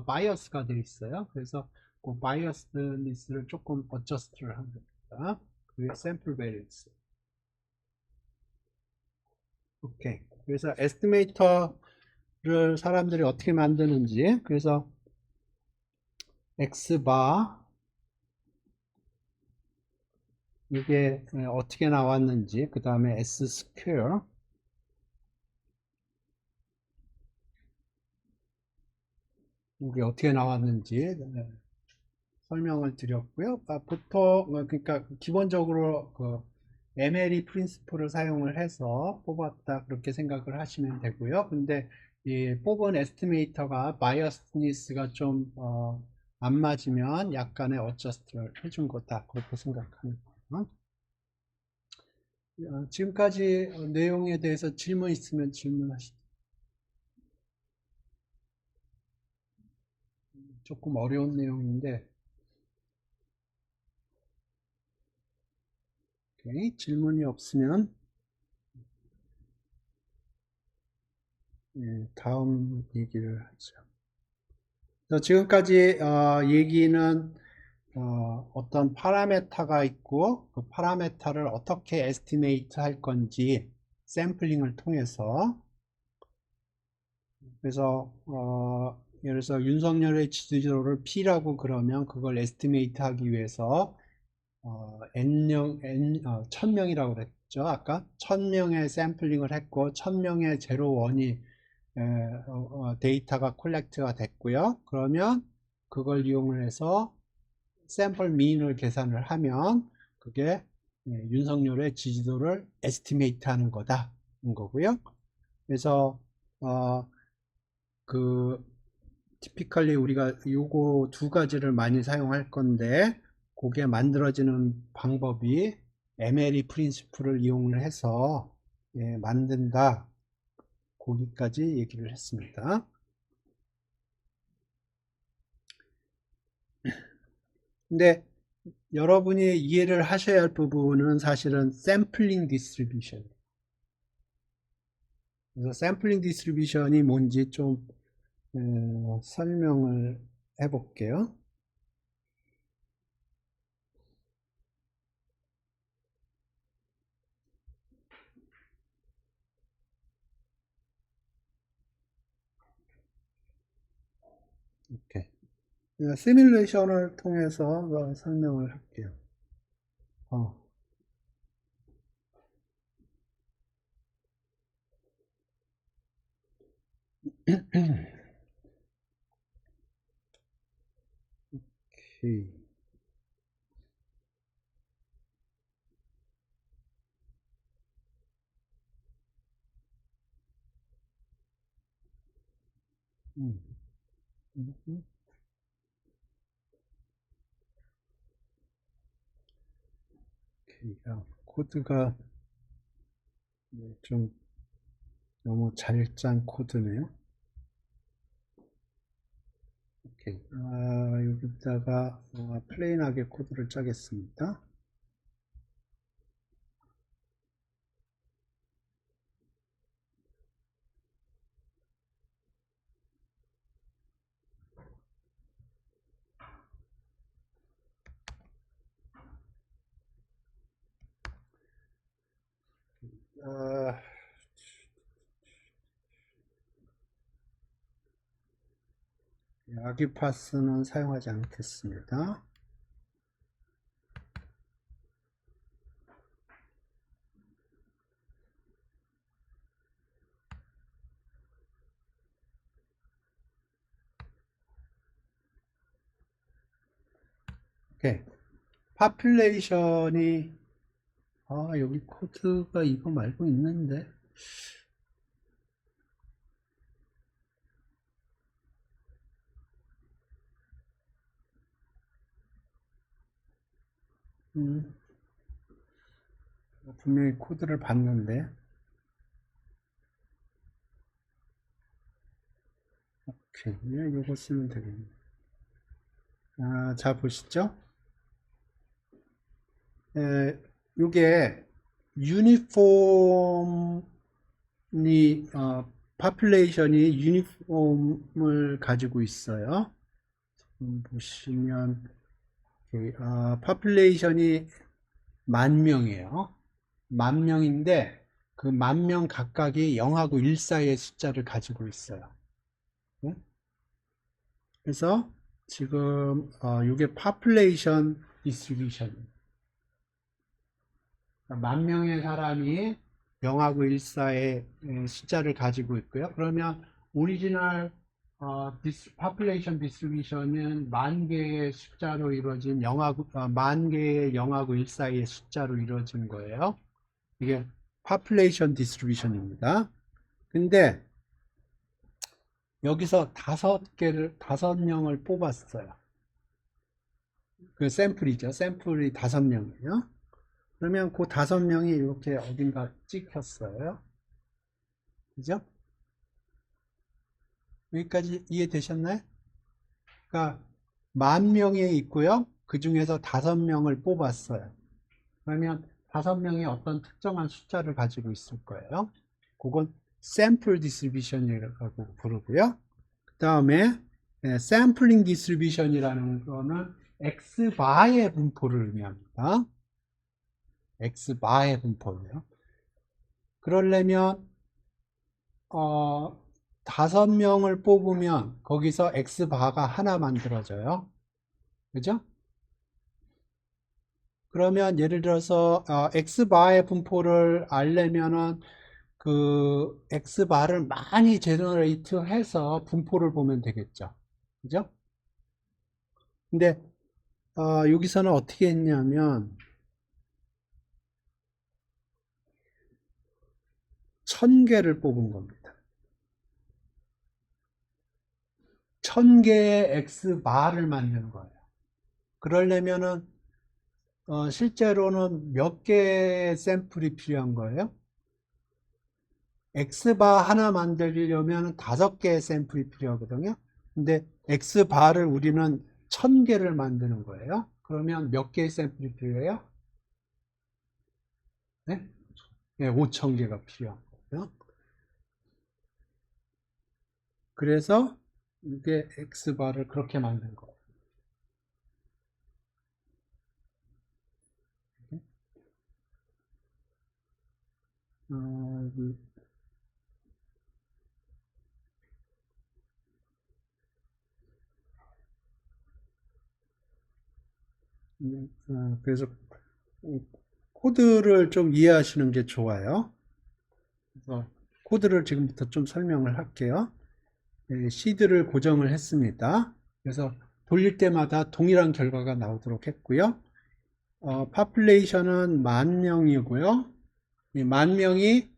바이어스가 돼 있어요. 그래서 그 바이어스니스를 조금 어저스트를 한 겁니다. 그게 샘플 베리언스. 오케이. 그래서 에스티메이터를 사람들이 어떻게 만드는지, 그래서 x바 이게 어떻게 나왔는지, 그 다음에 S 스퀘어, 이게 어떻게 나왔는지 설명을 드렸고요. 보통 그러니까 기본적으로 그 MLE 프린시플을 사용을 해서 뽑았다 그렇게 생각을 하시면 되고요. 근데 이 뽑은 에스티메이터가 바이어스니스가 좀 안 맞으면 약간의 어저스트를 해준 거다 그렇게 생각하는 거예요. 지금까지 내용에 대해서 질문 있으면 질문하시죠. 조금 어려운 내용인데 오케이. 질문이 없으면 다음 얘기를 하죠. 지금까지 얘기는 어떤 파라메타가 있고 그 파라메타를 어떻게 에스티메이트 할 건지 샘플링을 통해서 그래서 예를 들어서 윤석열의 지지도를 P라고 그러면 그걸 에스티메이트 하기 위해서 N명, 1000명이라고 그랬죠. 아까 1000명의 샘플링을 했고 1000명의 제로원이 데이터가 콜렉트가 됐고요. 그러면 그걸 이용을 해서 샘플 미인을 계산을 하면 그게 윤석열의 지지도를 에스티메이트 하는 거다 인 거고요. 그래서 그 티피컬리 우리가 요거 두 가지를 많이 사용할 건데 그게 만들어지는 방법이 MLE 프린시플을 이용을 해서 만든다. 거기까지 얘기를 했습니다. 근데 여러분이 이해를 하셔야 할 부분은 사실은 샘플링 디스트리뷰션. 그래서 샘플링 디스트리뷰션이 뭔지 좀 설명을 해볼게요. 이렇게 시뮬레이션을 통해서 설명을 할게요. 어. 오케이. 음. 음. 오케이. 코드가 좀 너무 잘 짠 코드네요. 오케이. 여기다가 플레인하게 코드를 짜겠습니다. 어, 아기파스는 사용하지 않겠습니다. 오케이. 파퓰레이션이 여기 코드가 이거 말고 있는데 음, 분명히 코드를 봤는데 오케이. 이거 쓰면 되겠네. 자 보시죠. 이게 유니폼이 파퓰레이션이 유니폼을 가지고 있어요. 보시면 파퓰레이션이 10,000명이에요. 10,000명인데 그 10,000명 각각이 0하고 1 사이의 숫자를 가지고 있어요. 응? 그래서 지금 이게 population distribution 그러니까 10,000명의 사람이 0하고 1사의 숫자를 가지고 있고요. 그러면 오리지널 population distribution은 10,000개의 숫자로 이루어진 10,000개의 0하고 1 사이의 숫자로 이루어진 거예요. 이게 population distribution입니다. 근데 여기서 5명을 뽑았어요. 그 샘플이죠. 샘플이 5명이에요. 그러면 그 5명이 이렇게 어딘가 찍혔어요. 그죠? 여기까지 이해되셨나요? 그러니까 10,000명이 있고요. 그 중에서 5명을 뽑았어요. 그러면 5명이 어떤 특정한 숫자를 가지고 있을 거예요. 그건 샘플 디스트리뷰션이라고 부르고요. 그 다음에 샘플링 디스트리뷰션이라는 거는 X바의 분포를 의미합니다. X바의 분포예요. 그러려면 5명을 뽑으면 거기서 X바가 하나 만들어져요. 그죠? 그러면 예를 들어서 X바의 분포를 알려면은 그 X바를 많이 제너레이트 해서 분포를 보면 되겠죠. 그죠? 근데 여기서는 어떻게 했냐면 1,000개를 뽑은 겁니다. 1,000개의 X바를 만든 거예요. 그러려면은 실제로는 몇 개의 샘플이 필요한 거예요? X바 하나 만들려면 5개의 샘플이 필요하거든요. 근데 X바를 우리는 1,000개를 만드는 거예요. 그러면 몇 개의 샘플이 필요해요? 네? 네, 5,000개가 필요한 거예요. 그래서 이게 X바를 그렇게 만든 거예요. 어, 그래서 코드를 좀 이해하시는 게 좋아요. 그래서 코드를 지금부터 좀 설명을 할게요. 시드를 고정을 했습니다. 그래서 돌릴 때마다 동일한 결과가 나오도록 했고요. 파퓰레이션은 10,000명이고요. 이 10,000명이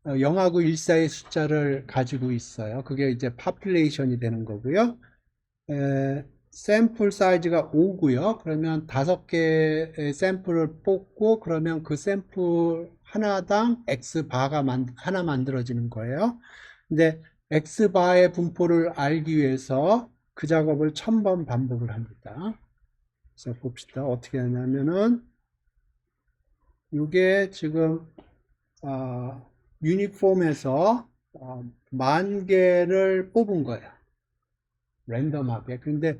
0하고 1 사이의 숫자를 가지고 있어요. 그게 이제 파퓰레이션이 되는 거고요. 샘플 사이즈가 5고요. 그러면 5개의 샘플을 뽑고 그러면 그 샘플 하나당 X바가 하나 만들어지는 거예요. 근데 X바의 분포를 알기 위해서 그 작업을 1,000번 반복을 합니다. 그래서 봅시다. 어떻게 하냐면은 이게 지금 유니폼에서 10,000개를 뽑은 거예요. 랜덤하게. 근데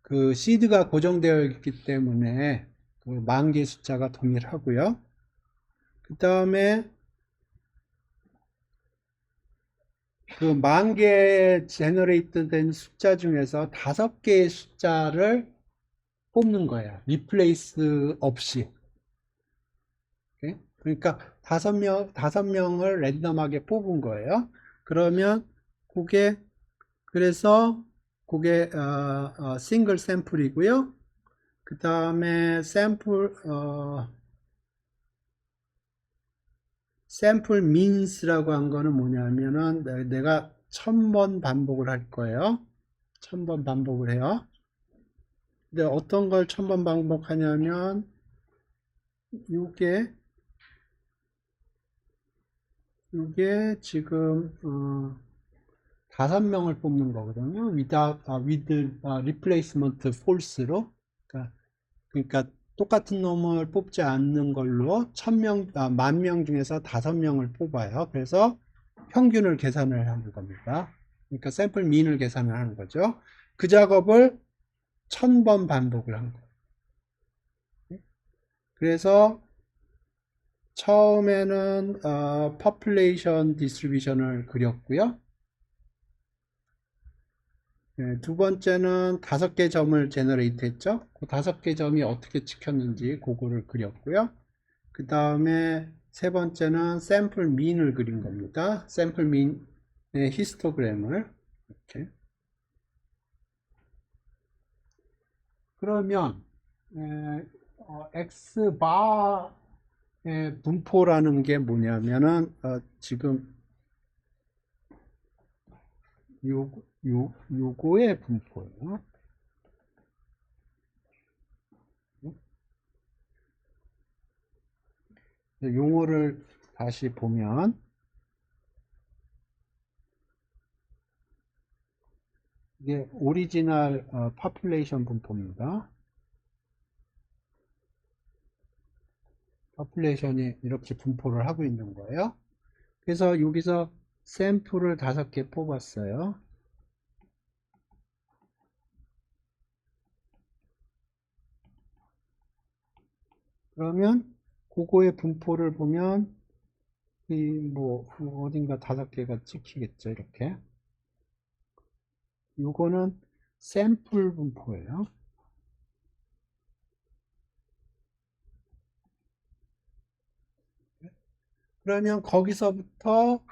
그 시드가 고정되어 있기 때문에 그 10,000개 숫자가 동일하고요. 그 다음에 그 10,000개 제너레이트 된 숫자 중에서 5개의 숫자를 뽑는 거예요. 리플레이스 없이. 그러니까 5명을 랜덤하게 뽑은 거예요. 그러면 그게 그래서 그게 싱글 샘플이고요. 그 다음에 샘플 민스라고 한 거는 뭐냐면은 내가 1,000번 반복을 할 거예요. 1,000번 반복을 해요. 근데 어떤 걸 1,000번 반복하냐면 이게 지금 5명을 뽑는 거거든요. with replacement false로. 그러니까 똑같은 놈을 뽑지 않는 걸로 10,000명 중에서 5명을 뽑아요. 그래서 평균을 계산을 하는 겁니다. 그러니까 샘플 민을 계산을 하는 거죠. 그 작업을 1,000번 반복을 한 거예요. 그래서 처음에는 population distribution을 그렸고요. 두 번째는 5개 점을 제너레이트 했죠. 그 5개 점이 어떻게 찍혔는지 그거를 그렸고요. 그 다음에 세 번째는 샘플 민을 그린 겁니다. 샘플 민의 히스토그램을 이렇게. 그러면 X 바의 분포라는 게 뭐냐면은 지금 요거의 분포예요. 용어를 다시 보면 이게 오리지널 파퓰레이션 분포입니다. 파퓰레이션이 이렇게 분포를 하고 있는 거예요. 그래서 여기서 샘플을 5개 뽑았어요. 그러면 그거의 분포를 보면 뭐 어딘가 5개가 찍히겠죠. 이렇게. 요거는 샘플 분포예요. 그러면 거기서부터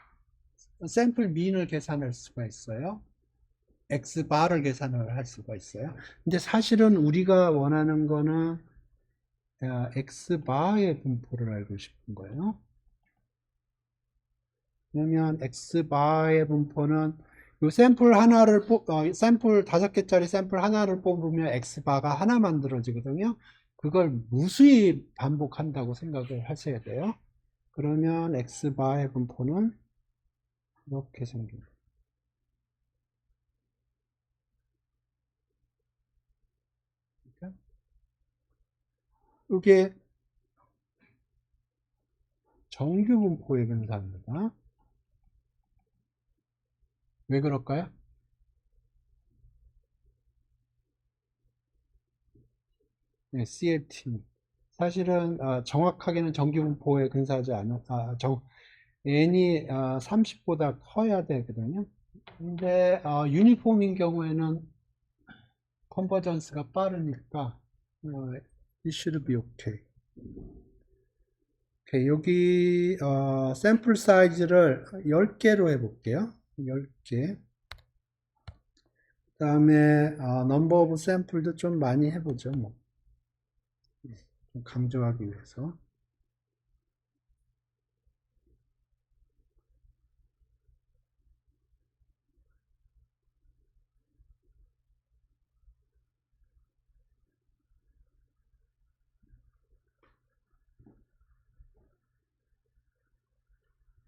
샘플 민을 계산할 수가 있어요. X바를 계산을 할 수가 있어요. 근데 사실은 우리가 원하는 거는 X바의 분포를 알고 싶은 거예요. 왜냐면 X바의 분포는 요 샘플 하나를 샘플 5개짜리 샘플 하나를 뽑으면 X바가 하나 만들어지거든요. 그걸 무수히 반복한다고 생각을 하셔야 돼요. 그러면 X바의 분포는 이렇게 생깁니다. 이게 정규 분포의 근사입니다. 왜 그럴까요? 네, CLT. 사실은 정확하게는 정규 분포의 근사하지 않아, n이 30보다 커야 되거든요. 근데 유니폼인 경우에는 컨버전스가 빠르니까 it should be okay. 오케이, 여기 샘플 사이즈를 10개로 해볼게요. 10개. 그 다음에 넘버 오브 샘플도 좀 많이 해보죠. 뭐. 좀 강조하기 위해서.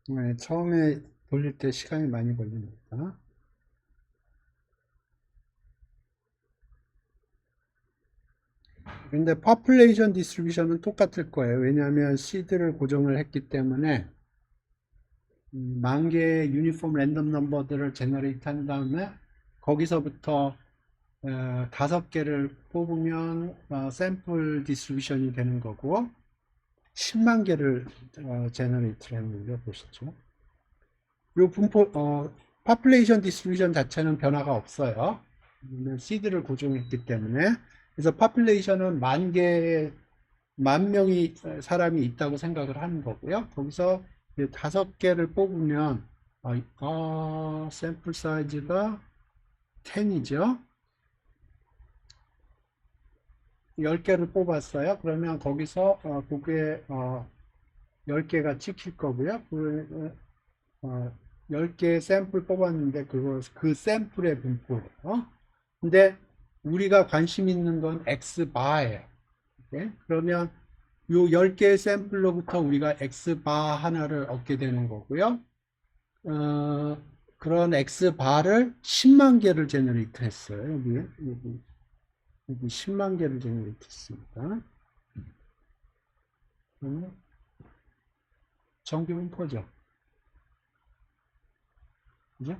네, 처음에 돌릴 때 시간이 많이 걸립니다. 근데 population distribution은 똑같을 거예요. 왜냐하면 시드를 고정을 했기 때문에 10,000개의 유니폼 랜덤 넘버들을 제너레이트 한 다음에 거기서부터 5개를 뽑으면 샘플 디스트리뷰션이 되는 거고 10만 개를 제너레이트 하는 거죠. 보시죠. 이 분포 population distribution 자체는 변화가 없어요. 시드를 고정했기 때문에. 그래서 population은 10,000명이 사람이 있다고 생각을 하는 거고요. 거기서 5개를 뽑으면 샘플 사이즈가 10이죠. 10개를 뽑았어요. 그러면 거기서 그게 10개가 찍힐 거고요. 10개 샘플 뽑았는데 그 샘플의 분포예요. 근데 우리가 관심 있는 건 X바예요. 네? 그러면 요 10개의 샘플로부터 우리가 X바 하나를 얻게 되는 거고요. 그런 X바를 10만 개를 제너레이트 했어요. 여기 10만 개를 제너레이트 했습니다. 정규 분포죠. 그죠?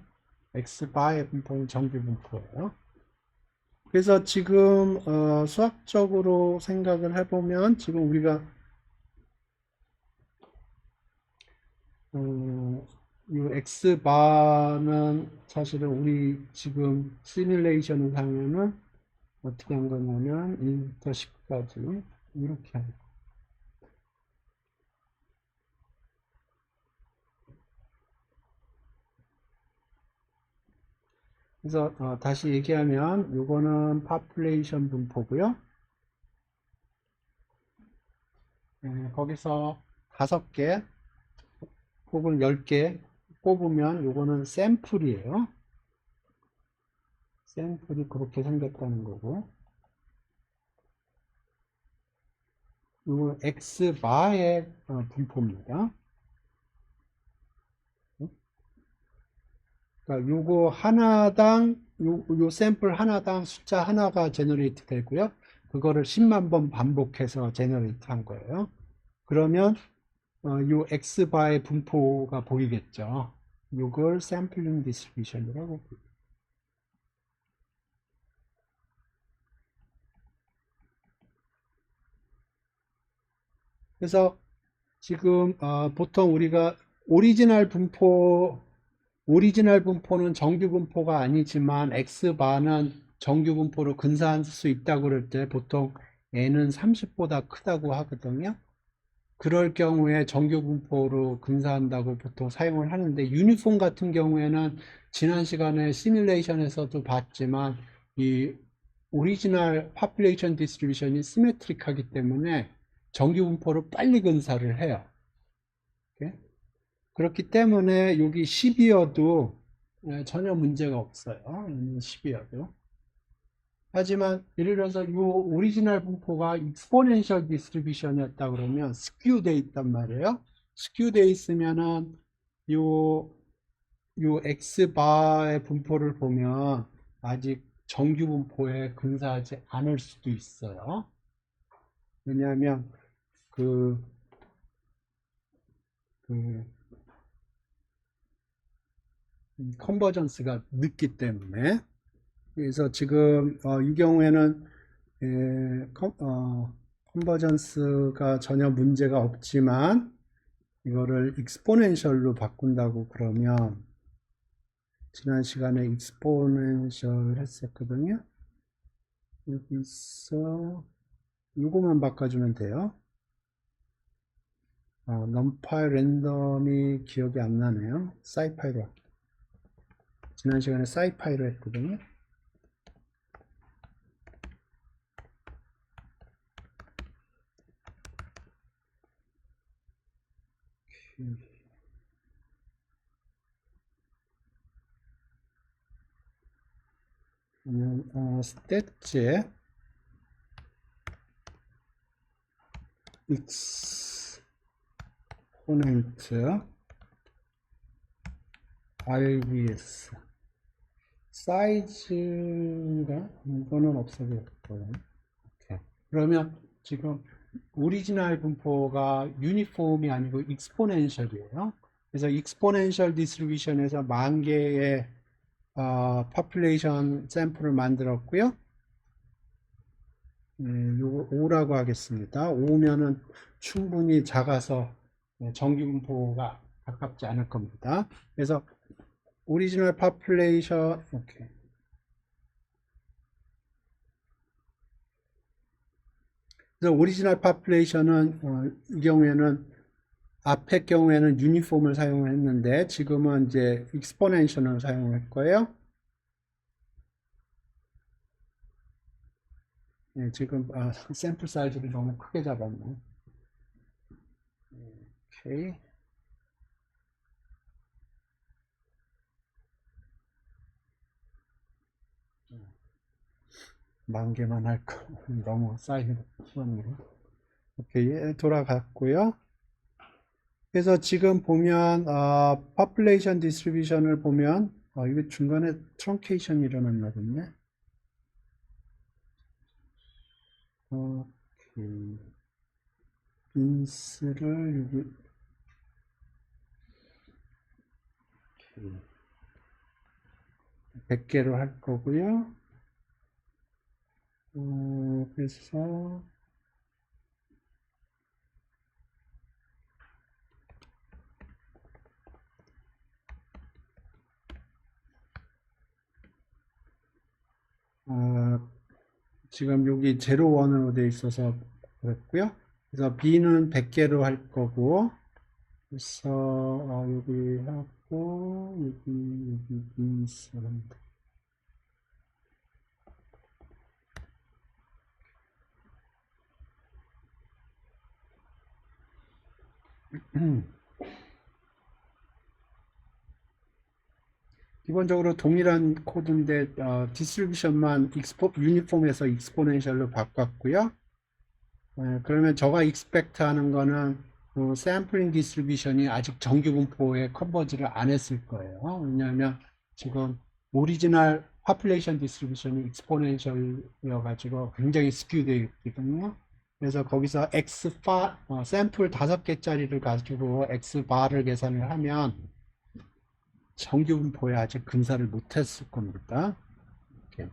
X바의 분포는 정규 분포예요. 그래서 지금 수학적으로 생각을 해보면 지금 우리가 이 X바는 사실은 우리 지금 시뮬레이션을 하면은 어떻게 한 거냐면 1부터 10까지 이렇게 하는 거예요. 그래서 다시 얘기하면 요거는 population 분포고요. 거기서 5개 혹은 10개 뽑으면 요거는 샘플이에요. 샘플이 그렇게 생겼다는 거고, 요거 x바의 분포입니다. 그러니까 요거 하나당 요 샘플 하나당 숫자 하나가 제너레이트 되고요. 그거를 10만 번 반복해서 제너레이트 한 거예요. 그러면 요 x바의 분포가 보이겠죠. 요걸 샘플링 디스트리뷰션이라고 부릅니다. 그래서 지금 보통 우리가 오리지널 분포는 정규 분포가 아니지만 x바는 정규 분포로 근사할 수 있다고 그럴 때 보통 n은 30보다 크다고 하거든요. 그럴 경우에 정규 분포로 근사한다고 보통 사용을 하는데, 유니폼 같은 경우에는 지난 시간에 시뮬레이션에서도 봤지만 이 오리지널 파퓰레이션 디스트리뷰션이 시메트릭하기 때문에 정규 분포로 빨리 근사를 해요. 이렇게. 그렇기 때문에 여기 10이어도 전혀 문제가 없어요. 10이어도. 하지만 예를 들어서 이 오리지널 분포가 익스포넨셜 디스트리뷰션이었다 그러면 스큐 돼 있단 말이에요. 스큐 돼 있으면은 요 X바의 분포를 보면 아직 정규 분포에 근사하지 않을 수도 있어요. 왜냐하면 그, 그 컨버전스가 늦기 때문에. 그래서 지금 이 경우에는 컨버전스가 전혀 문제가 없지만 이거를 익스포넨셜로 바꾼다고 그러면, 지난 시간에 익스포넨셜 했었거든요. 여기서 이거만 바꿔주면 돼요. 넘파이 랜덤이 기억이 안 나네요. 사이파이로, 지난 시간에 사이파이로 했거든요. 스탯제 익스포넨트 RVS 사이즈가 이거는 없어졌고요. 그러면 지금 오리지널 분포가 유니폼이 아니고 익스포넨셜이에요. 그래서 익스포넨셜 디스트리뷰션에서 10,000개의 population 샘플을 만들었고요. 요거 5라고 하겠습니다. 5면은 충분히 작아서 정규 분포가 가깝지 않을 겁니다. 그래서 오리지널 population, 오케이. 그래서 오리지널 population은 이 경우에는 앞의 경우에는 유니폼을 사용했는데 지금은 이제 익스포넨셜을 사용할 거예요. 지금 샘플 사이즈를 너무 크게 잡았네. 오케이. 만 개만 할 거. 너무 사이즈 키웠네. 오케이, 돌아갔고요. 그래서 지금 보면 population distribution을 보면 이게 중간에 트렁케이션이 일어났나 보네. 오케이. 빈스를 여기 100개로 할 거고요. 그래서 지금 여기 01으로 되어 있어서 그랬고요. 그래서 B는 100개로 할 거고, 그래서 여기 하고 여기 빈스 합니다. 기본적으로 동일한 코드인데 디스트리뷰션만 유니폼에서 익스포넨셜로 바꿨고요. 그러면 저가 익스펙트 하는 거는 그 샘플링 디스트리뷰션이 아직 정규 분포에 컨버지를 안 했을 거예요. 왜냐하면 지금 오리지널 파퓰레이션 디스트리뷰션이 익스포넨셜이어 가지고 굉장히 스큐되어 있거든요. 그래서 거기서 샘플 5개짜리를 가지고 X바를 계산을 하면 정규 분포에 아직 근사를 못했을 겁니다. 이렇게.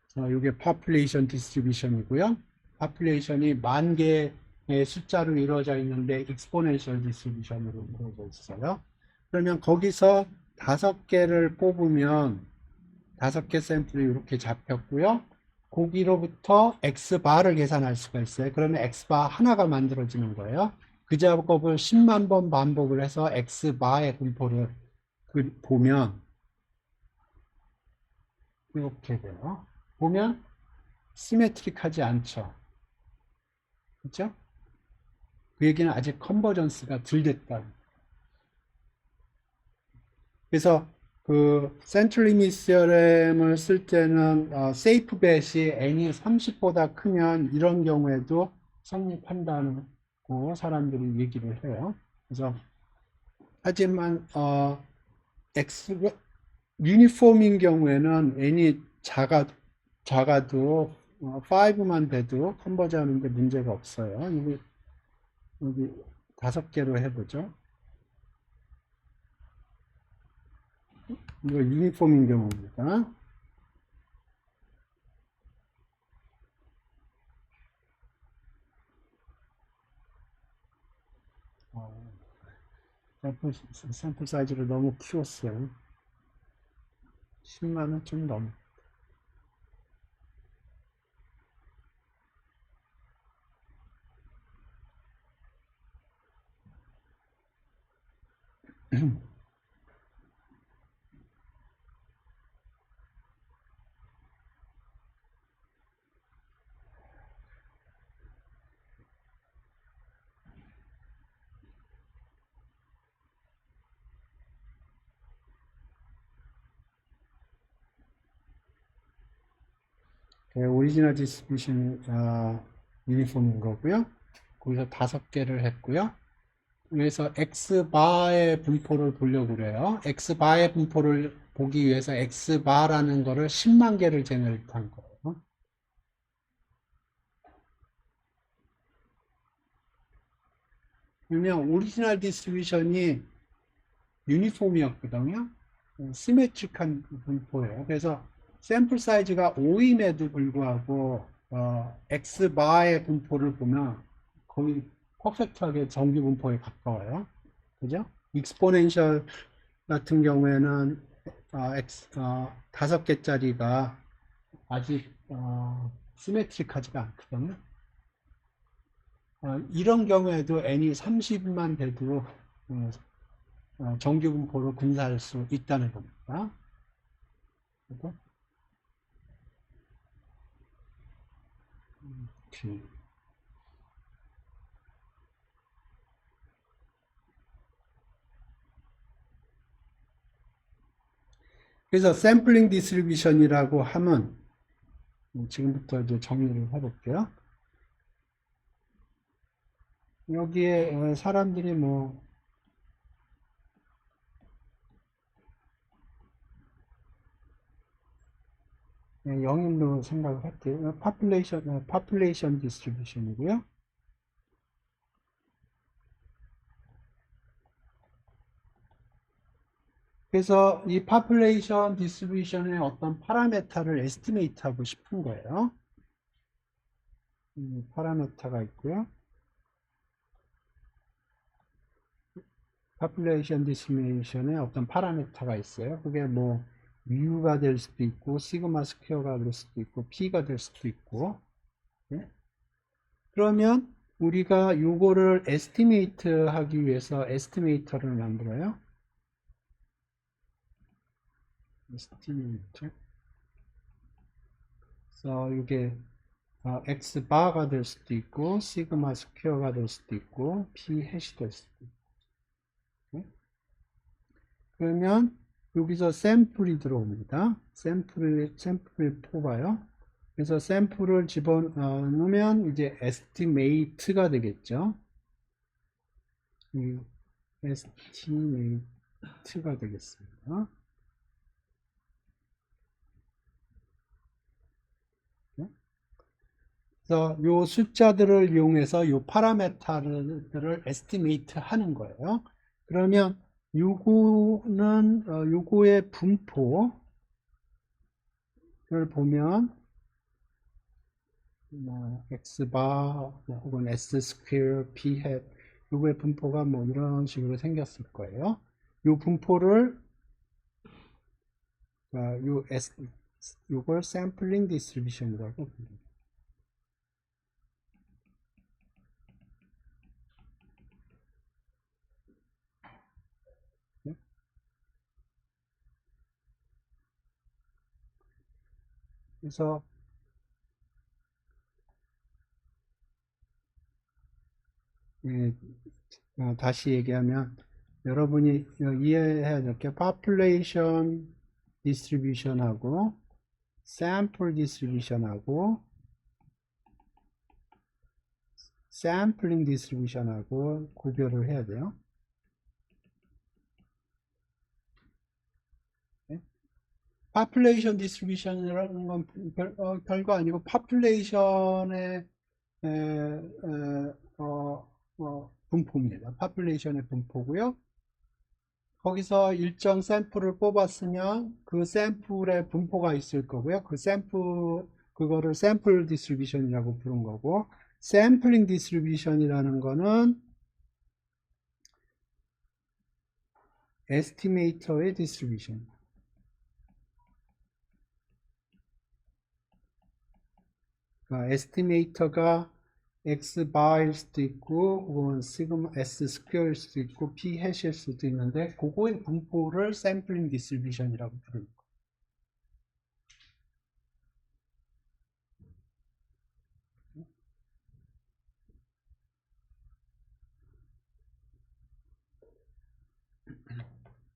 자, 이게 population distribution이고요. population이 10,000개의 숫자로 이루어져 있는데 exponential distribution으로 이루어져 있어요. 그러면 거기서 5개를 뽑으면 5개 샘플이 이렇게 잡혔고요. 거기로부터 xbar을 계산할 수가 있어요. 그러면 xbar 하나가 만들어지는 거예요. 그 작업을 10만 번 반복을 해서 xbar의 분포를 보면 이렇게 돼요. 보면 시메트릭하지 않죠. 그렇죠? 그 얘기는 아직 컨버전스가 덜 됐다. 그래서 그 센트럴 리밋 시어렘을 쓸 때는 세이프 벳이 n이 30보다 크면 이런 경우에도 성립한다고 사람들이 얘기를 해요. 그래서 하지만 x 유니폼인 경우에는 n이 작아도 5만 돼도 컨버지 하는데 문제가 없어요. 여기 5개로 해보죠. 이거 유니폼인 경우입니다. 샘플 사이즈를 너무 키웠어요. 10만은 좀 넘어. 오리지널 디스트리뷰션 유니폼인 거고요. 거기서 5개를 했고요. 그래서 x바의 분포를 보려고 그래요. x바의 분포를 보기 위해서 x바라는 거를 10만 개를 제너레이트한 거예요. 그러면 오리지널 디스트리뷰션이 유니폼이었거든요. 시메트릭한 분포예요. 그래서 샘플 사이즈가 5임에도 불구하고 x바의 분포를 보면 거의 퍼펙트하게 정규 분포에 가까워요. 그죠? 익스포넨셜 같은 경우에는 5개짜리가 아직 시메트릭하지가 않거든요. 이런 경우에도 n이 30만 돼도 정규 분포로 분사할 수 있다는 겁니다. 이렇게. 그래서 샘플링 디스트리뷰션이라고 하면 지금부터 이제 정리를 해볼게요. 여기에 사람들이 뭐 영인로 생각을 할게요. population distribution이고요. 그래서 이 population distribution의 어떤 파라메타를 에스티메이트 하고 싶은 거예요. 파라메타가 있고요. population distribution의 어떤 파라메타가 있어요. 그게 뭐 U가 될 수도 있고 시그마 스퀘어가 될 수도 있고 P가 될 수도 있고. 네? 그러면 우리가 요거를 에스티메이트 하기 위해서 에스티메이터를 만들어요. 에스티메이터. 그래서 이게 x 바가 될 수도 있고 시그마 스퀘어가 될 수도 있고 p 해시 될 수도 있고. 네? 그러면 여기서 샘플이 들어옵니다. 샘플을 뽑아요. 그래서 샘플을 집어넣으면 이제 estimate가 되겠죠. estimate가 되겠습니다. 그래서 요 숫자들을 이용해서 요 파라메타들을 estimate 하는 거예요. 그러면 요거는 요거의 분포를 보면 뭐 x바 혹은 s 스퀘어 p 햇 요거의 분포가 뭐 이런 식으로 생겼을 거예요. 요 분포를 요걸 샘플링 디스트리뷰션이라고 부릅니다. 그래서 다시 얘기하면 여러분이 이해해야 될 게 population distribution하고 sample distribution하고 sampling distribution하고 구별을 해야 돼요. population distribution이라는 건 별거 아니고 population의 분포입니다. population의 분포고요. 거기서 일정 샘플을 뽑았으면 그 샘플의 분포가 있을 거고요. 그거를 샘플 디스트리뷰션이라고 부른 거고, 샘플링 디스트리뷰션이라는 거는 에스티메이터의 디스트리뷰션. 그러니까 에스티메이터가 x 바일 수도 있고, 혹은 시그마 s 스퀘어일 수도 있고, p 해시일 수도 있는데, 그거의 분포를 샘플링 디스트리뷰션이라고 부르는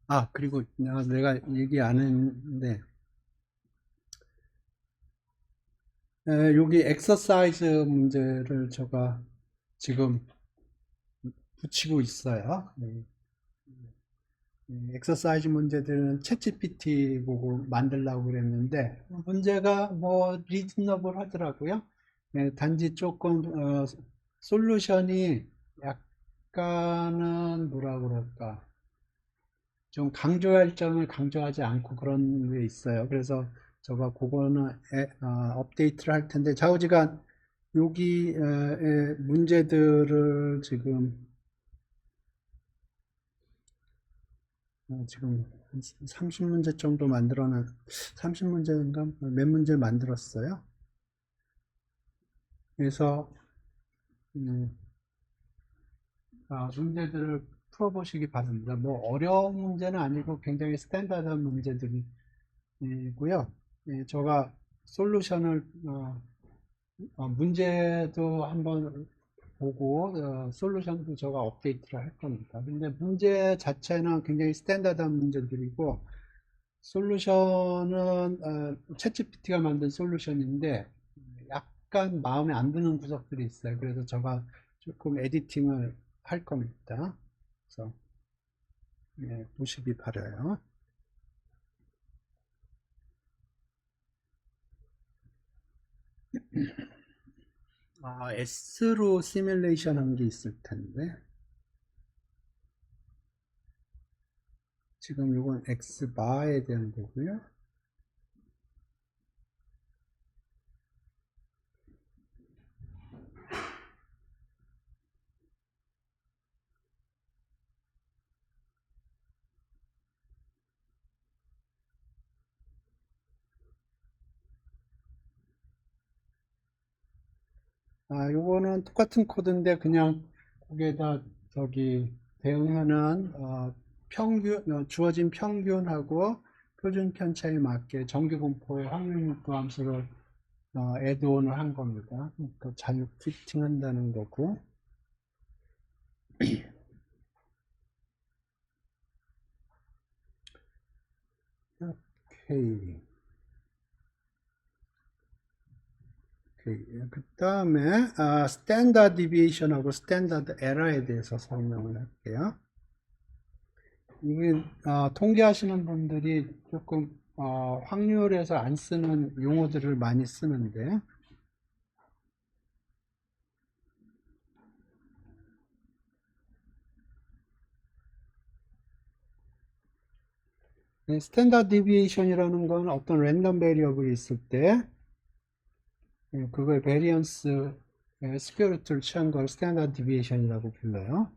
거예요. 그리고 내가 얘기 안 했는데, 여기 엑서사이즈 문제를 제가 지금 붙이고 있어요. 엑서사이즈 문제들은 챗GPT 보고 만들려고 그랬는데, 문제가 뭐 리즈너블 하더라고요. 단지 조금 솔루션이 약간은 뭐라 그럴까, 좀 강조할 점을 강조하지 않고 그런 게 있어요. 그래서 제가 그거는 업데이트를 할 텐데, 좌우지간 여기 문제들을 지금 30문제 정도 30문제인가 몇 문제 만들었어요. 그래서 문제들을 풀어보시기 바랍니다. 뭐 어려운 문제는 아니고 굉장히 스탠다드한 문제들이고요. 제가 솔루션을 문제도 한번 보고 솔루션도 제가 업데이트를 할 겁니다. 근데 문제 자체는 굉장히 스탠다드한 문제들이고, 솔루션은 챗GPT가 만든 솔루션인데 약간 마음에 안 드는 구석들이 있어요. 그래서 제가 조금 에디팅을 할 겁니다. 그래서 보시기 바라요. S로 시뮬레이션 한 게 있을 텐데, 지금 이건 X바에 대한 거고요. 요거는 똑같은 코드인데 그냥 거기에다 대응하는 주어진 평균하고 표준 편차에 맞게 정규 분포의 확률 밀도 함수를 애드온을 한 겁니다. 그러니까 잘 피팅한다는 거고. 오케이. 그 다음에 스탠다드 디비에이션하고 스탠다드 에러에 대해서 설명을 할게요. 이게 통계하시는 분들이 조금 확률에서 안 쓰는 용어들을 많이 쓰는데, 스탠다드 디비에이션이라는 건 어떤 랜덤 베리어블이 있을 때 그걸 베리언스 스퀘어루트를 취한 걸 스탠다드 디비에이션이라고 불러요.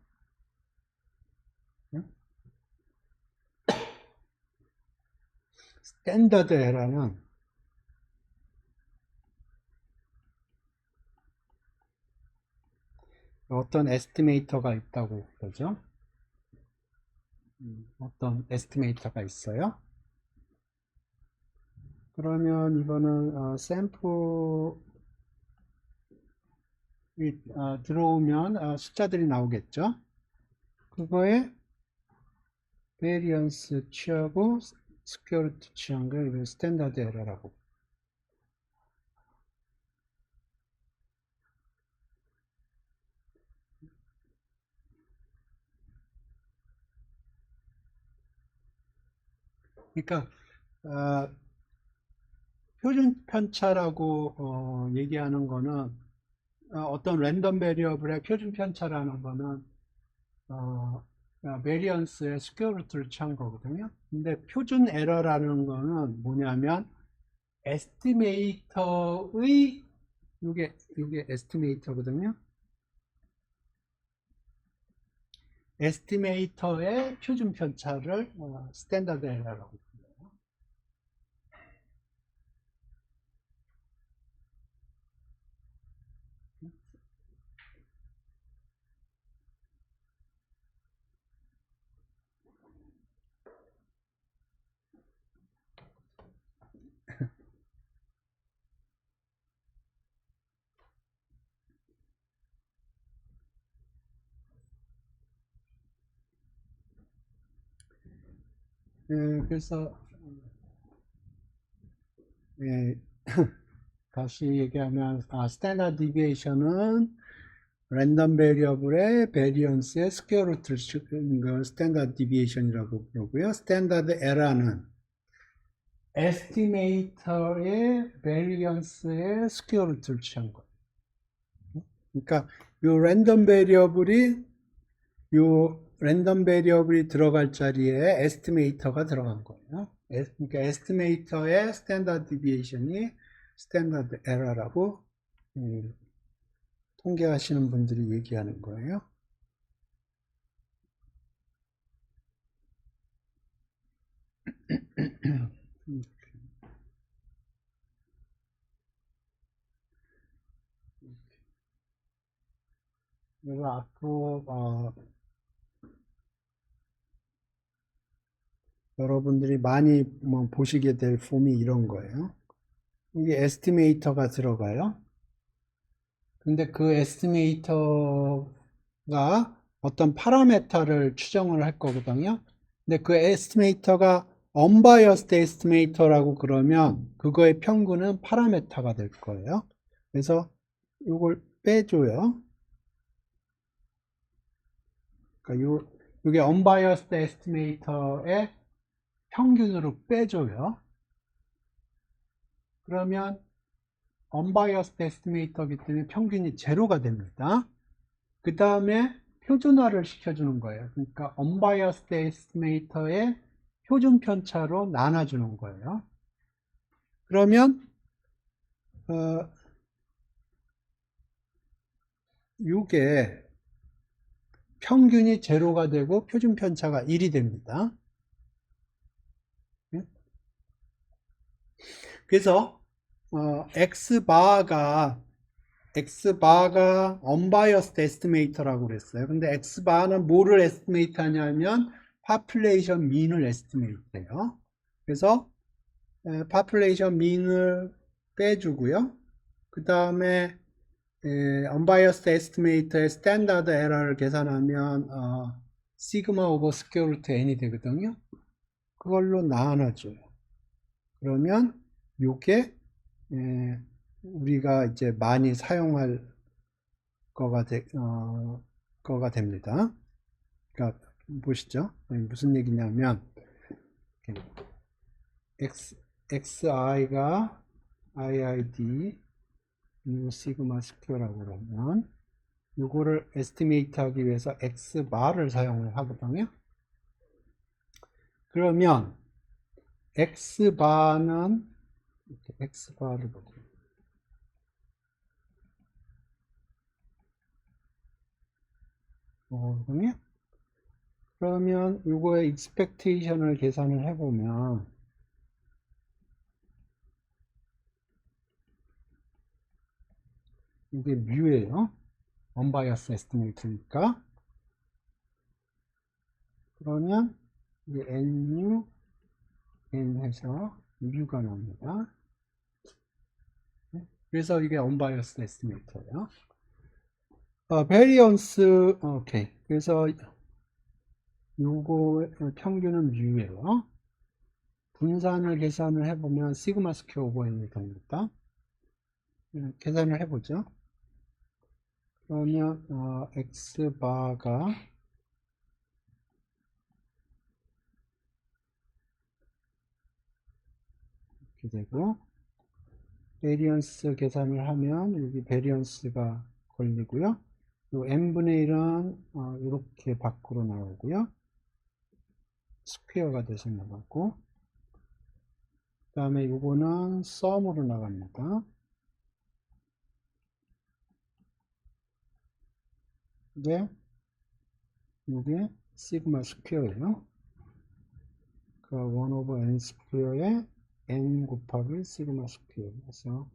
스탠다드 에러는 어떤 에스티메이터가 있다고 그러죠. 어떤 에스티메이터가 있어요. 그러면 이거는 샘플이 들어오면 숫자들이 나오겠죠. 그거에 베리언스 취하고 스퀘어루트 취한 걸 스탠다드 에러라고. 그러니까 표준 편차라고 얘기하는 거는 어떤 랜덤 베리어블의 표준 편차라는 거는 베리언스의 스퀘어루트를 취한 거거든요. 근데 표준 에러라는 거는 뭐냐면 에스티메이터의 이게 에스티메이터거든요. 에스티메이터의 표준 편차를 스탠다드 에러라고 불러요. 그래서 다시 얘기하면 스탠다드 디비에이션은 랜덤 베리어블의 베리언스의 스퀘어루트를 치는 걸 스탠다드 디비에이션이라고 부르고요. 스탠다드 에러는 에스티메이터의 베리언스의 스퀘어루트를 취한 거예요. 그러니까 요 랜덤 베리어블이 들어갈 자리에 에스티메이터가 들어간 거예요. 그러니까 에스티메이터의 스탠다드 디비에이션이 스탠다드 에러라고 통계하시는 분들이 얘기하는 거예요. 그래서 앞으로 여러분들이 많이 보시게 될 폼이 이런 거예요. 이게 에스티메이터가 들어가요. 근데 그 에스티메이터가 어떤 파라메터를 추정을 할 거거든요. 근데 그 에스티메이터가 unbiased 에스티메이터라고 그러면 그거의 평균은 파라메터가 될 거예요. 그래서 이걸 빼줘요. 그러니까 이게 unbiased 에스티메이터의 평균으로 빼줘요. 그러면 unbiased 에스티메이터이기 때문에 평균이 제로가 됩니다. 그 다음에 표준화를 시켜주는 거예요. 그러니까 unbiased 에스티메이터의 표준 편차로 나눠주는 거예요. 그러면 이게 평균이 제로가 되고 표준 편차가 1이 됩니다. 그래서 X바가 unbiased estimator라고 그랬어요. 근데 X바는 뭐를 estimate 하냐면 population mean을 estimate 해요. 그래서 population mean을 빼주고요. 그 다음에 unbiased estimate의 스탠다드 에러를 계산하면 시그마 오버 스퀘어 루트 n이 되거든요. 그걸로 나눠줘요. 그러면 요게 우리가 이제 많이 사용할 거가 됩니다. 그러니까 보시죠. 무슨 얘기냐면 xi가 iid 시그마 스퀘어라고 그러면 요거를 에스티메이트 하기 위해서 xbar을 사용을 하거든요. 그러면 xbar은 xbar을 보죠. 그러면 요거의 expectation을 계산을 해보면 이게 뮤예요. unbiased estimate니까. 그러면 이제 nu n 해서 뮤가 나옵니다. 그래서 이게 unbiased estimate예요. variance 오케이. 그래서 요거 평균은 뮤예요. 분산을 계산을 해보면 시그마 스퀘어 오버 n이 됩니다. 계산을 해보죠. 그러면 x바가 이렇게 되고 베리언스 계산을 하면 여기 베리언스가 걸리고요. 요 n분의 1은 이렇게 밖으로 나오고요. 스퀘어가 돼서 나가고 그 다음에 요거는 썸으로 나갑니다. 근데 이게 시그마 스퀘어예요. 그 1 오버 n 스퀘어에 n 곱하기 시그마 스퀘어에서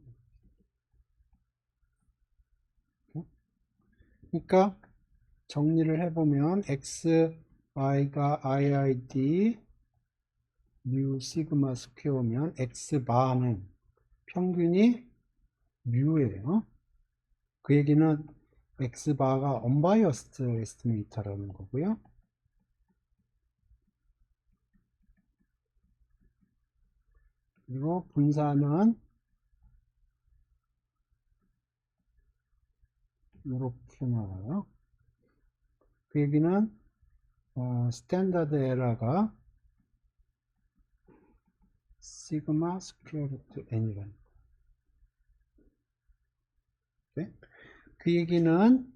그러니까 정리를 해보면 xi가 iid 뮤 시그마 스퀘어면 x바는 평균이 뮤예요. 그 얘기는 x바가 unbiased estimate라는 거고요. 그리고 분산은 이렇게 나와요. 그 얘기는 스탠다드 에러가 시그마 스퀘어 루트 n이라는 거. 그 얘기는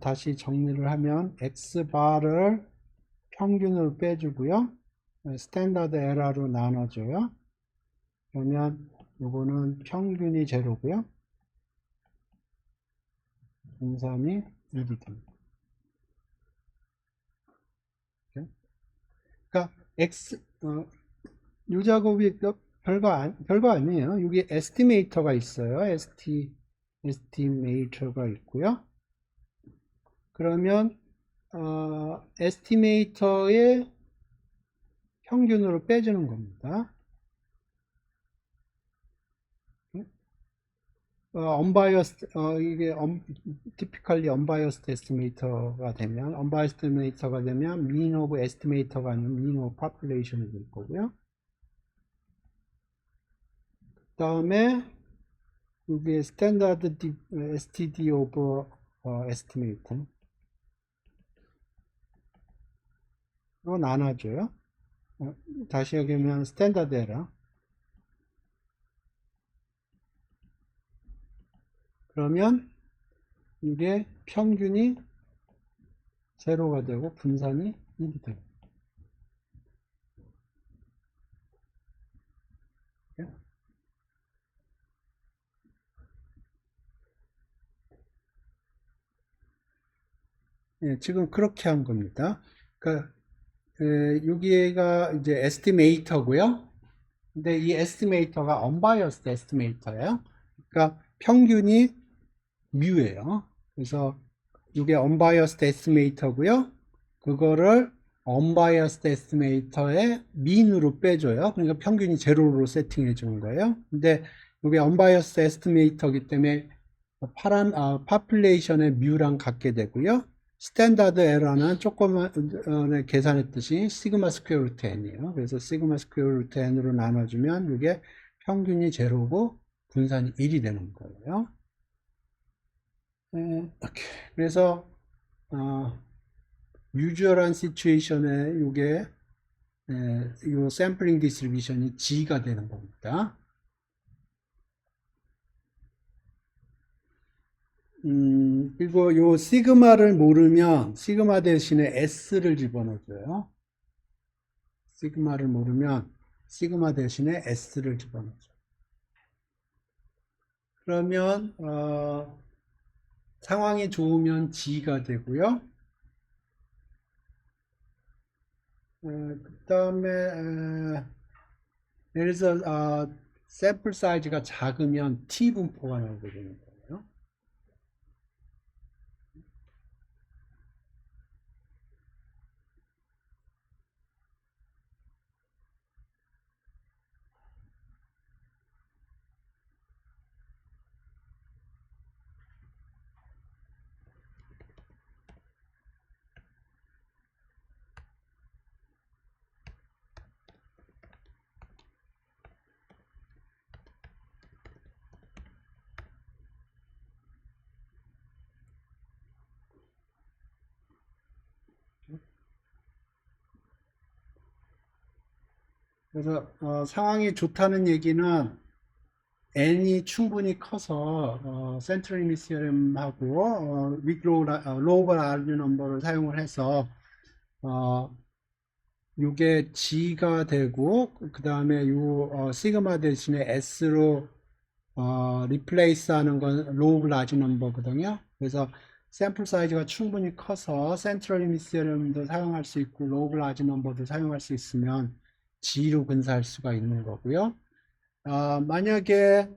다시 정리를 하면 x바를 평균으로 빼주고요. 스탠다드 에러로 나눠줘요. 그러면 이거는 평균이 제로고요. 분산이 1이 됩니다. 그러니까 이 작업이 별거 아니에요. 여기 에스티메이터가 있어요. 에스티메이터가 있고요. 그러면 에스티메이터의 평균으로 빼주는 겁니다. unbiased 이게 typically unbiased estimator가 되면 unbiased estimator가 되면 mean of estimator가 아니면 mean of population이 될 거고요. 그 다음에 이게 standard std over estimator로 나눠줘요. 다시 얘기하면 standard error. 그러면 이게 평균이 제로가 되고 분산이 1이 돼요. 예, 지금 그렇게 한 겁니다. 그러니까 여기가 이제 에스티메이터고요. 근데 이 에스티메이터가 unbiased estimator예요. 그러니까 평균이 뮤예요. 그래서 이게 unbiased estimator고요. 그거를 unbiased estimator의 mean으로 빼줘요. 그러니까 평균이 제로로 세팅해 주는 거예요. 근데 이게 unbiased estimator이기 때문에 파란 population의 뮤랑 같게 되고요. 스탠다드 에러는 조금 전에 계산했듯이 시그마 스퀘어 루트 n이에요. 그래서 시그마 스퀘어 루트 n으로 나눠주면 이게 평균이 제로고 분산이 1이 되는 거예요. 이렇게. 그래서 유주얼한 시츄에이션에 이게 이 샘플링 디스트리뷰션이 G가 되는 겁니다. 그리고 요 시그마를 모르면 시그마 대신에 S를 집어넣어줘요. 시그마를 모르면 시그마 대신에 S를 집어넣어줘요. 그러면 상황이 좋으면 G가 되고요. 그 다음에 예를 들어서 샘플 사이즈가 작으면 T 분포가 나오게 되는 거예요. 그래서 상황이 좋다는 얘기는 n이 충분히 커서 센트럴 리미시엄하고 로우버 라지 넘버를 사용을 해서 이게 G가 되고 그 다음에 요 시그마 대신에 S로 리플레이스 하는 건 로우 라지 넘버거든요. 그래서 샘플 사이즈가 충분히 커서 센트럴 리미시엄도 사용할 수 있고 로우 라지 넘버도 사용할 수 있으면 G로 근사할 수가 있는 거고요. 만약에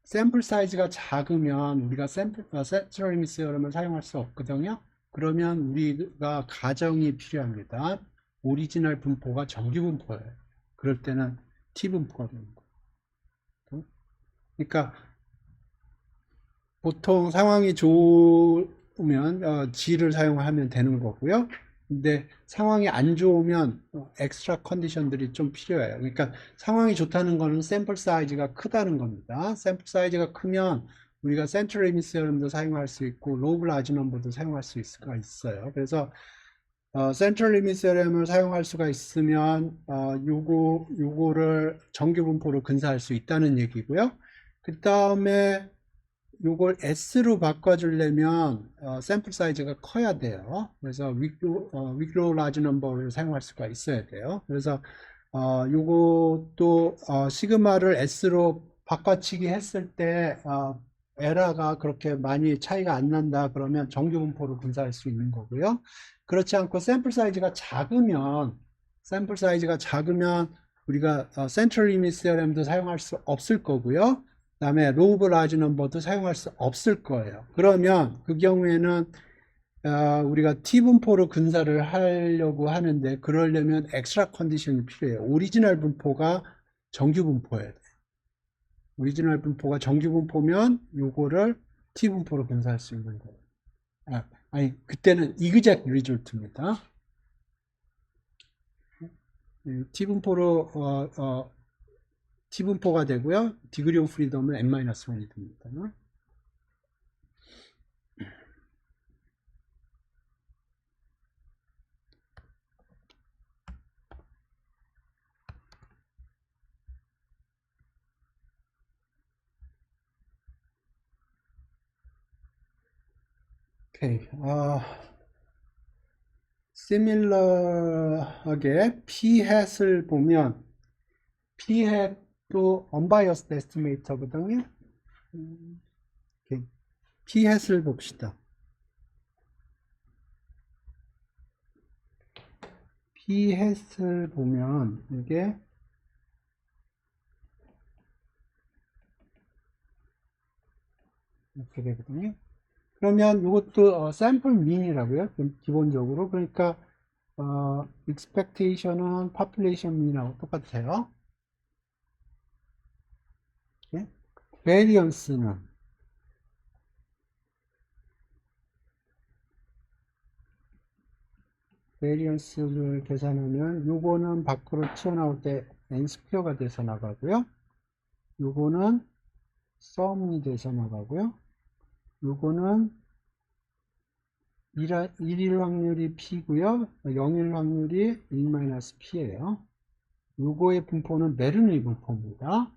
샘플 사이즈가 작으면 우리가 센트럴 리미시엄을 사용할 수 없거든요. 그러면 우리가 가정이 필요합니다. 오리지널 분포가 정규 분포예요. 그럴 때는 T 분포가 되는 거예요. 그러니까 보통 상황이 좋으면 G를 사용하면 되는 거고요. 근데 상황이 안 좋으면 엑스트라 컨디션들이 좀 필요해요. 그러니까 상황이 좋다는 거는 샘플 사이즈가 크다는 겁니다. 샘플 사이즈가 크면 우리가 센트럴 리미시엄도 사용할 수 있고 로그 라지 넘버도 사용할 수 있어요. 그래서 센트럴 리미시엄을 사용할 수가 있으면 요거를 정규 분포로 근사할 수 있다는 얘기고요. 그 다음에 요걸 S로 바꿔주려면 샘플 사이즈가 커야 돼요. 그래서 위로 라지 넘버를 사용할 수가 있어야 돼요. 그래서 요것도 시그마를 S로 바꿔치기 했을 때 에러가 그렇게 많이 차이가 안 난다 그러면 정규 분포로 분사할 수 있는 거고요. 그렇지 않고 샘플 사이즈가 작으면 우리가 센트럴 리밋 시어램도 사용할 수 없을 거고요. 그 다음에 로그 라지 넘버도 사용할 수 없을 거예요. 그러면 그 경우에는 우리가 T 분포로 근사를 하려고 하는데 그러려면 엑스트라 컨디션이 필요해요. 오리지널 분포가 정규 분포예요. 오리지널 분포가 정규 분포면 요거를 T 분포로 근사할 수 있는 거예요. 아니 그때는 이그젝 리졸트입니다. T 분포로 T 분포가 되고요. 디그리 오브 프리덤은 n-1이 됩니다. 오케이. 시밀러하게 p-hat을 보면 p-hat도 unbiased estimator거든요. p-hat을 봅시다. p-hat을 보면 이게 이렇게 되거든요. 그러면 이것도 샘플 민이라고요. 기본적으로. 그러니까 expectation은 population mean하고 똑같아요. 예? 베리언스는 베리언스를 계산하면 요거는 밖으로 튀어나올 때 n 스퀘어가 돼서 나가고요. 요거는 썸이 돼서 나가고요. 요거는 1일 확률이 P고요. 0일 확률이 1-P예요. 요거의 분포는 베르누이 분포입니다.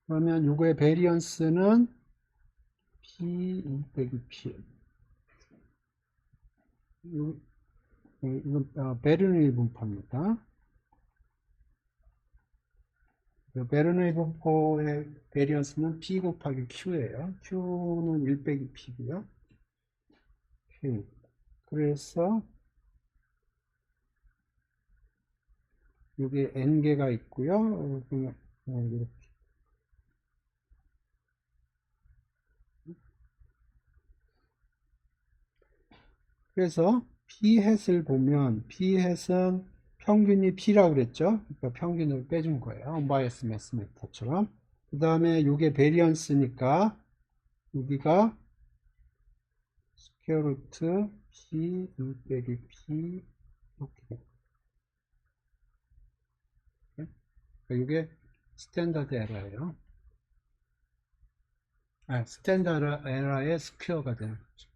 그러면 요거의 베리언스는 P 빼기 P. 이건 베르누이 분포입니다. 베르누이 분포의 베리언스는 P 곱하기 Q예요. Q는 1 빼기 P고요. Q. 그래서 여기 N개가 있고요. 이렇게. 그래서 P햇을 보면 P햇은 평균이 P라고 그랬죠. 그러니까 평균을 빼준 거예요. 언바이어스 매스메터처럼. 그 다음에 이게 베리언스니까 여기가 스퀘어 루트 P 2 빼기 P 이렇게. 이게 스탠다드 에러예요. 스탠다드 에러의 스퀘어가 되는 거죠.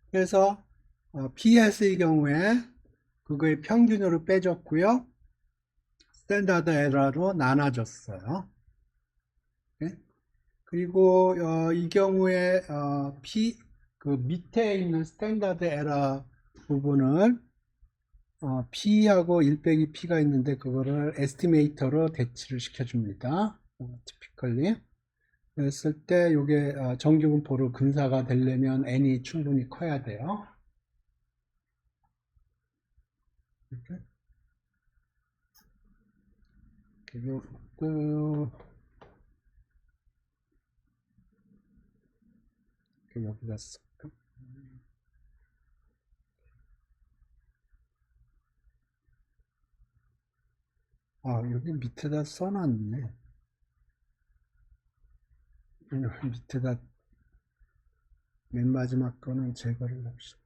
그래서 PS의 경우에 그거의 평균으로 빼줬고요. 스탠다드 에러로 나눠줬어요. 네? 그리고 이 경우에 그 밑에 있는 스탠다드 에러 부분을 P하고 1 빼기 P가 있는데 그거를 에스티메이터로 대치를 시켜줍니다. typically. 그랬을 때 이게 정규분포로 근사가 되려면 n이 충분히 커야 돼요. 이렇게. 그리고 여기다 쓸까? 여기 밑에다 써놨네. 여기 밑에다 맨 마지막 거는 제거를 합시다.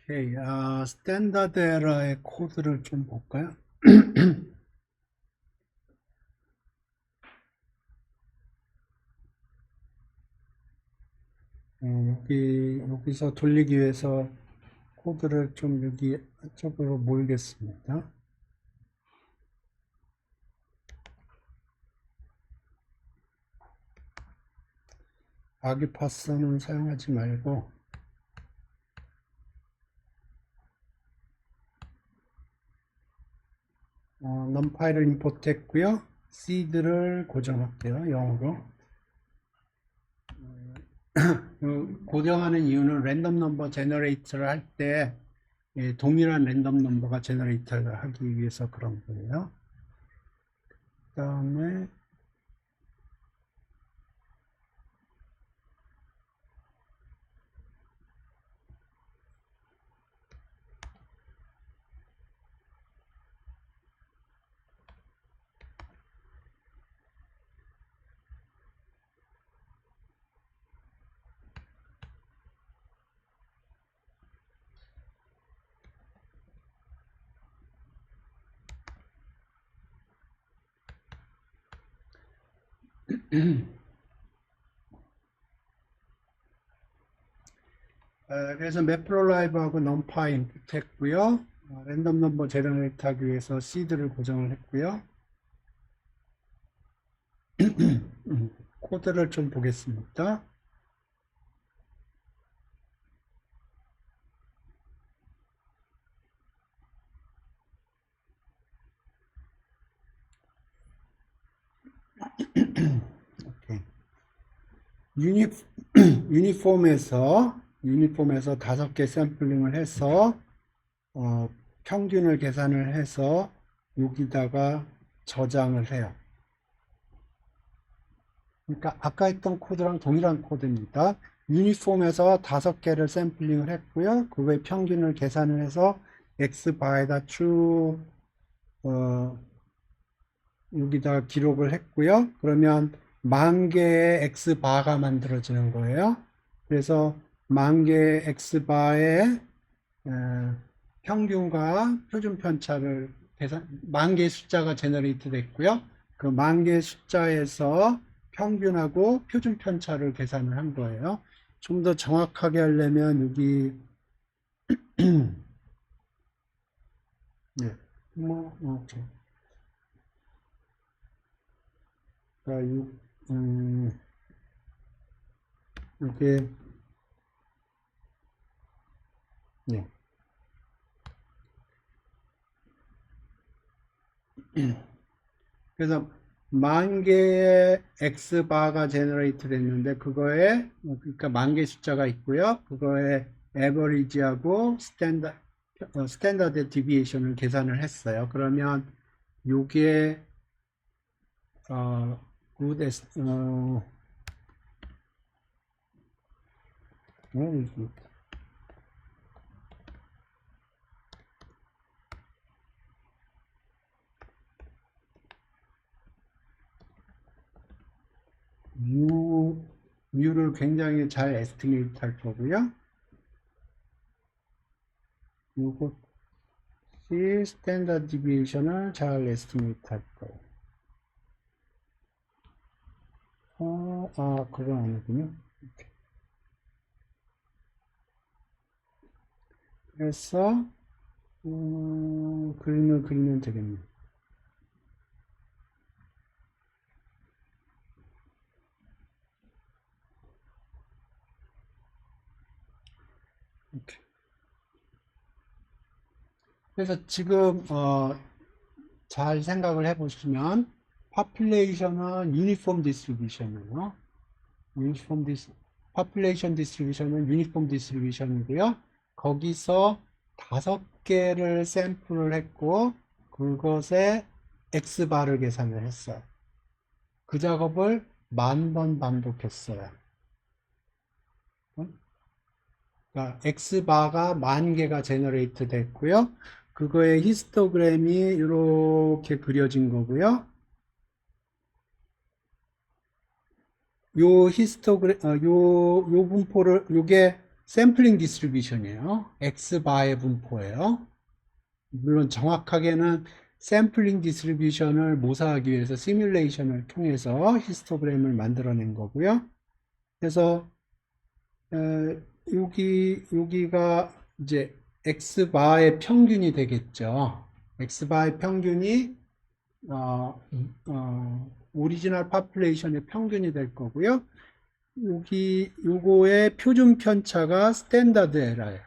오케이, 스탠다드 에러의 코드를 좀 볼까요? 여기서 돌리기 위해서 코드를 좀 여기 쪽으로 몰겠습니다. 아기파서는 사용하지 말고 넘파이를 임포트했고요. seed를 고정할게요. 0으로. 고정하는 이유는 랜덤 넘버 제너레이터를 할 때 동일한 랜덤 넘버가 제너레이터를 하기 위해서 그런 거예요. 그 다음에 그래서 매프로라이브하고 넘파이 인풋했고요. 랜덤 넘버 제너레이트 하기 위해서 시드를 고정을 했고요. 코드를 좀 보겠습니다. 오케이. 유니, 유니폼에서 5개 샘플링을 해서 평균을 계산을 해서 여기다가 저장을 해요. 그러니까 아까 했던 코드랑 동일한 코드입니다. 유니폼에서 5개를 샘플링을 했고요. 그거의 평균을 계산을 해서 x바에다 쭉 여기다 기록을 했고요. 그러면 10,000개의 x바가 만들어지는 거예요. 그래서 10,000개의 x바의 평균과 표준 편차를 계산, 10,000개의 숫자가 제너레이트 됐고요. 그 10,000개의 숫자에서 평균하고 표준 편차를 계산을 한 거예요. 좀 더 정확하게 하려면 여기 네, 오케이. 그러니까 이렇게 네. 그래서 10,000개의 X바가 제너레이트 됐는데 그거에 그러니까 10,000개 숫자가 있고요. 그거에 에버리지하고 스탠다드 디비에이션을 계산을 했어요. 그러면 요게 good 뮤를 굉장히 잘 에스티메이트 할 거고요. 요것이 스탠다드 디비에이션을 잘 에스티메이트 할 거예요. 그건 아니군요. 그래서 그림을 그리면 되겠네요. 이렇게. 그래서 지금 잘 생각을 해보시면 population은 uniform distribution이에요. uniform population distribution은 uniform distribution이고요. 거기서 5개를 샘플을 했고 그것에 x바를 계산을 했어요. 그 작업을 10,000번 반복했어요. 그러니까 x바가 10,000개가 제너레이트 됐고요. 그거의 히스토그램이 이렇게 그려진 거고요. 요 히스토그램, 요 분포를, 요게 샘플링 디스트리뷰션이에요. x바의 분포예요. 물론 정확하게는 샘플링 디스트리뷰션을 모사하기 위해서 시뮬레이션을 통해서 히스토그램을 만들어낸 거고요. 그래서 여기가 이제 x바의 평균이 되겠죠. x바의 평균이 오리지널 파퓰레이션의 평균이 될 거고요. 요거의 표준 편차가 스탠다드 에러예요.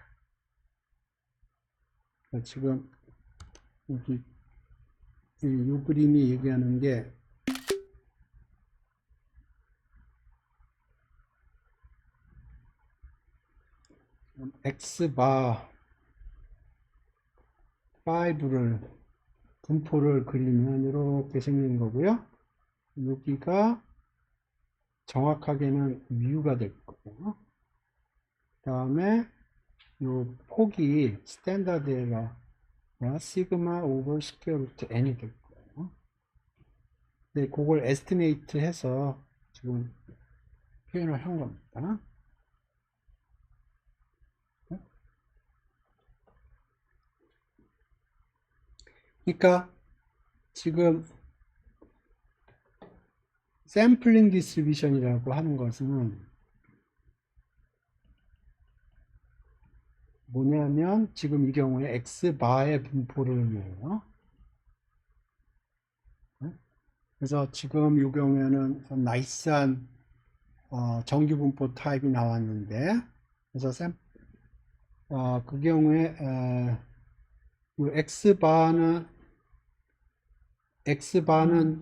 지금 여기 이 그림이 얘기하는 게 x바 5를 분포를 그리면 이렇게 생긴 거고요. 여기가 정확하게는 뮤가 될 거고요. 그 다음에 요 폭이 스탠다드 에러가 시그마 오버 스퀘어 루트 n이 될 거예요. 네, 그걸 에스티메이트 해서 지금 표현을 한 겁니다. 그러니까 지금 샘플링 디스트리뷰션이라고 하는 것은 뭐냐면 지금 이 경우에 X바의 분포를 의미해요. 그래서 지금 이 경우에는 나이스한 정규 분포 타입이 나왔는데, 그래서 그 경우에 X바는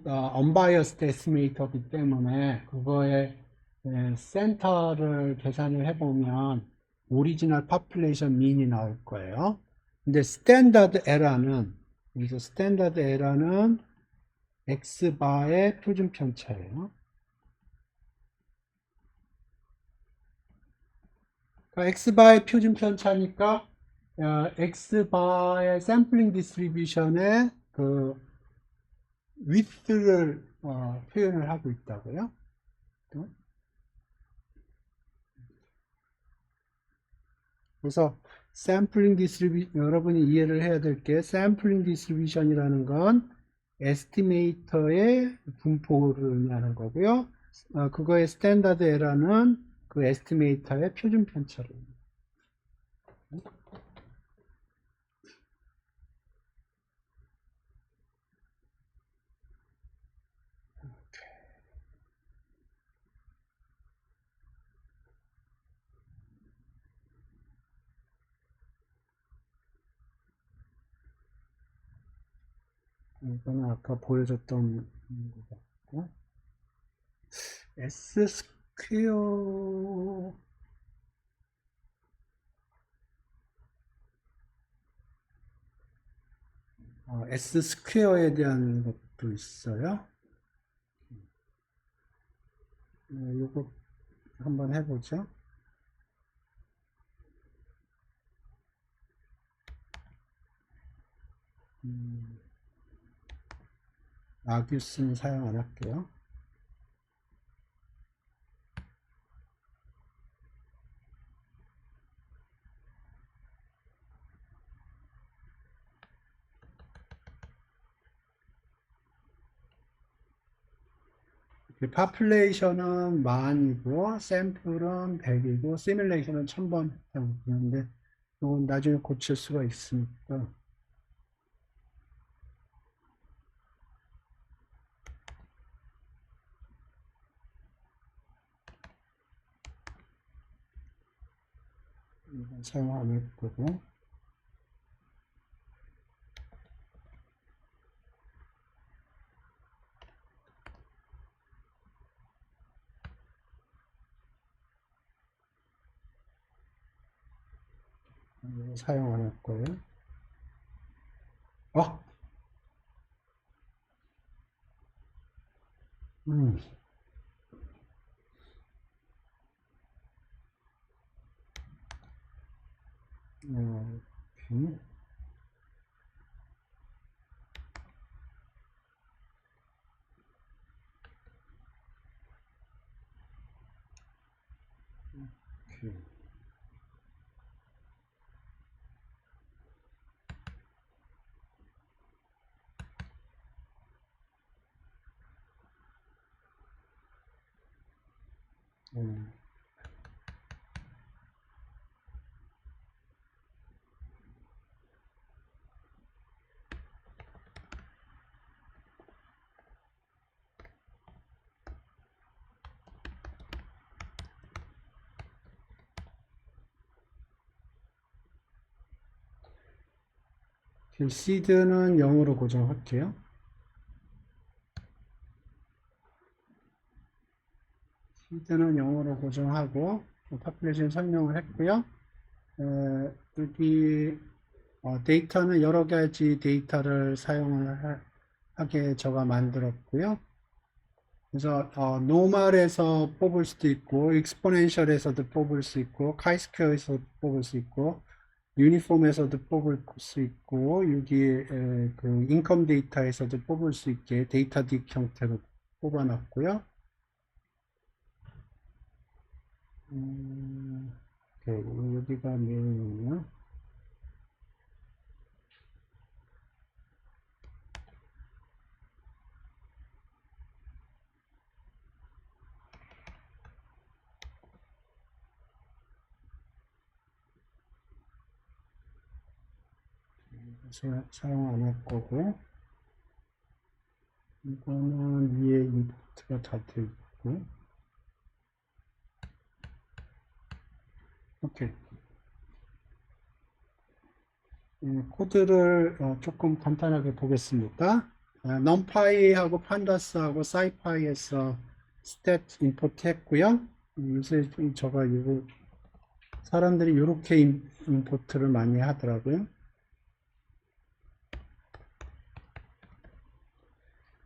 unbiased estimator이기 때문에 그거의 센터를 계산을 해보면 오리지널 파퓰레이션 민이 나올 거예요. 근데 스탠다드 에러는 X바의 표준 편차예요. 그러니까 X바의 표준 편차니까 X바의 샘플링 디스트리뷰션의 그 width를 표현을 하고 있다고요. 그래서 여러분이 이해를 해야 될 게 샘플링 디스트리뷰션이라는 건 에스티메이터의 분포를 의미하는 거고요. 그거의 스탠다드 에러는 그 에스티메이터의 표준 편차를. 이거는 아까 보여줬던 것 같고, S 스퀘어, S 스퀘어에 대한 것도 있어요. 이거 한번 해보죠. 아규스는 사용 안 할게요. 파퓰레이션은 만이고 샘플은 100이고 시뮬레이션은 1000번 되는데 이건 나중에 고칠 수가 있으니까 이건 사용 안 할 거고, 이건 사용 안 할 거예요. 어? 음. 오케이. 오케이. 음. 시드는 0으로 고정할게요. 시드는 0으로 고정하고 파퓰레이션 설명을 했고요. 여기 데이터는 여러 가지 데이터를 사용을 하게 제가 만들었고요. 그래서 노멀에서 뽑을 수도 있고 익스포넨셜에서도 뽑을 수 있고 카이스퀘어에서 뽑을 수 있고 유니폼에서도 뽑을 수 있고 여기 그 인컴 데이터에서도 뽑을 수 있게 데이터 딕 형태로 뽑아놨고요. 여기가 메인이요. 사용 안 할 거고, 이거는 위에 인포트가 다 되어 있고, 오케이. 코드를 조금 간단하게 보겠습니다. numpy하고 pandas 하고 scipy에서 stat import 했고요. 요새 저가 이거 사람들이 이렇게 임포트를 많이 하더라고요.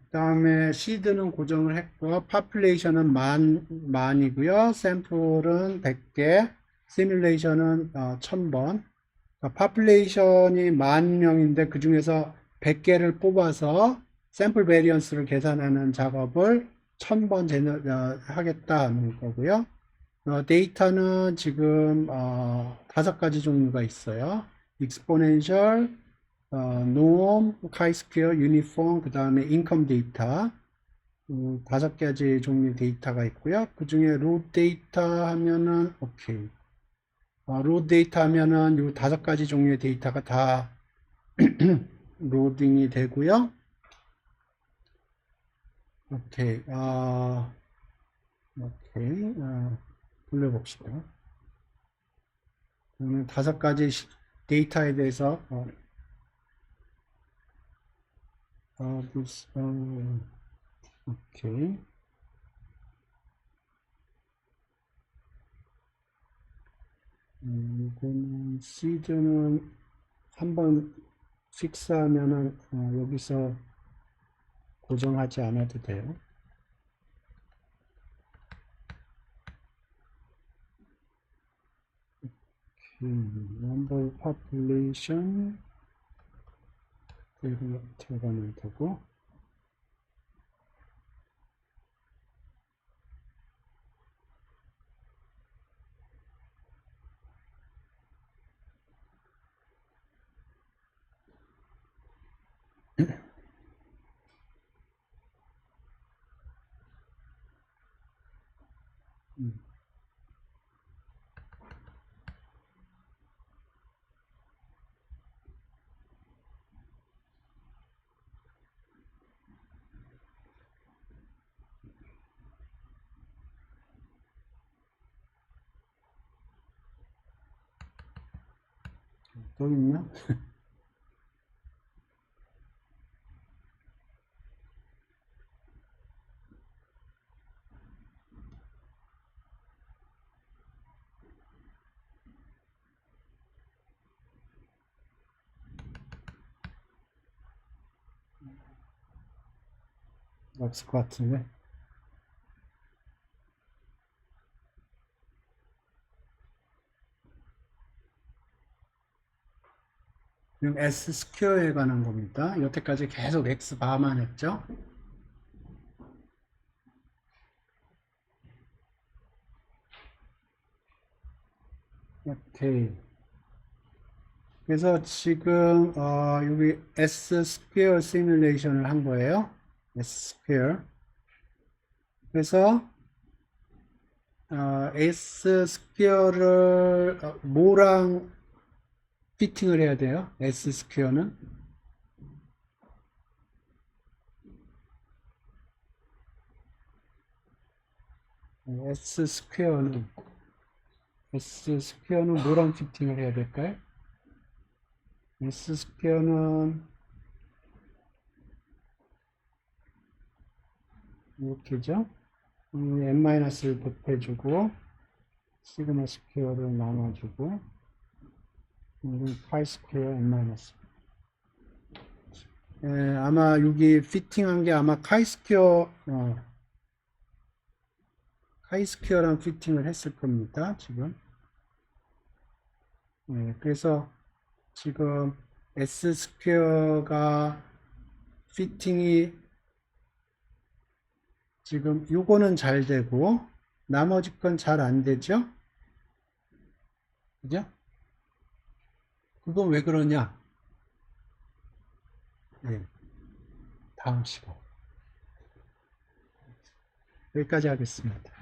그 다음에 시드는 고정을 했고, population은 만이고요. 샘플은 100개, 시뮬레이션은 1000번. population이 10,000명인데 그 중에서 100개를 뽑아서 샘플 베리언스를 계산하는 작업을 1000번 하겠다는 거고요. 데이터는 지금 5가지 종류가 있어요. exponential, norm, chi-square, uniform, 그 다음에 income 데이터. 5가지 종류 데이터가 있고요. 그 중에 raw 데이터 하면은 오케이. raw 데이터 하면은 이 5가지 종류의 데이터가 다 로딩이 되고요. 오케이. 오케이. 돌려봅시다. 그러면 5가지 데이터에 대해서 오케이. 이거는 시드는 한번 픽스하면은 여기서 고정하지 않아도 돼요. number population 들어가면 되고, 또 있나? 없을 것 같은데. 지금 S 스퀘어에 관한 겁니다. 여태까지 계속 X 바만 했죠. 오케이. 그래서 지금 여기 S 스퀘어 시뮬레이션을 한 거예요. S 스퀘어. 그래서 S 스퀘어를 뭐랑 피팅을 해야 돼요? S 스퀘어는 S 스퀘어는 S 스퀘어는 뭐랑 피팅을 해야 될까요? S 스퀘어는 이렇게죠. n-를 곱해주고 시그마 스퀘어를 나눠주고 파이 스퀘어 n-. 아마 여기 피팅한 게 아마 카이스퀘어랑 피팅을 했을 겁니다. 지금. 그래서 지금 S 스퀘어가 피팅이 지금 요거는 잘 되고 나머지 건 잘 안 되죠? 그죠? 그건 왜 그러냐? 다음 시간. 여기까지 하겠습니다.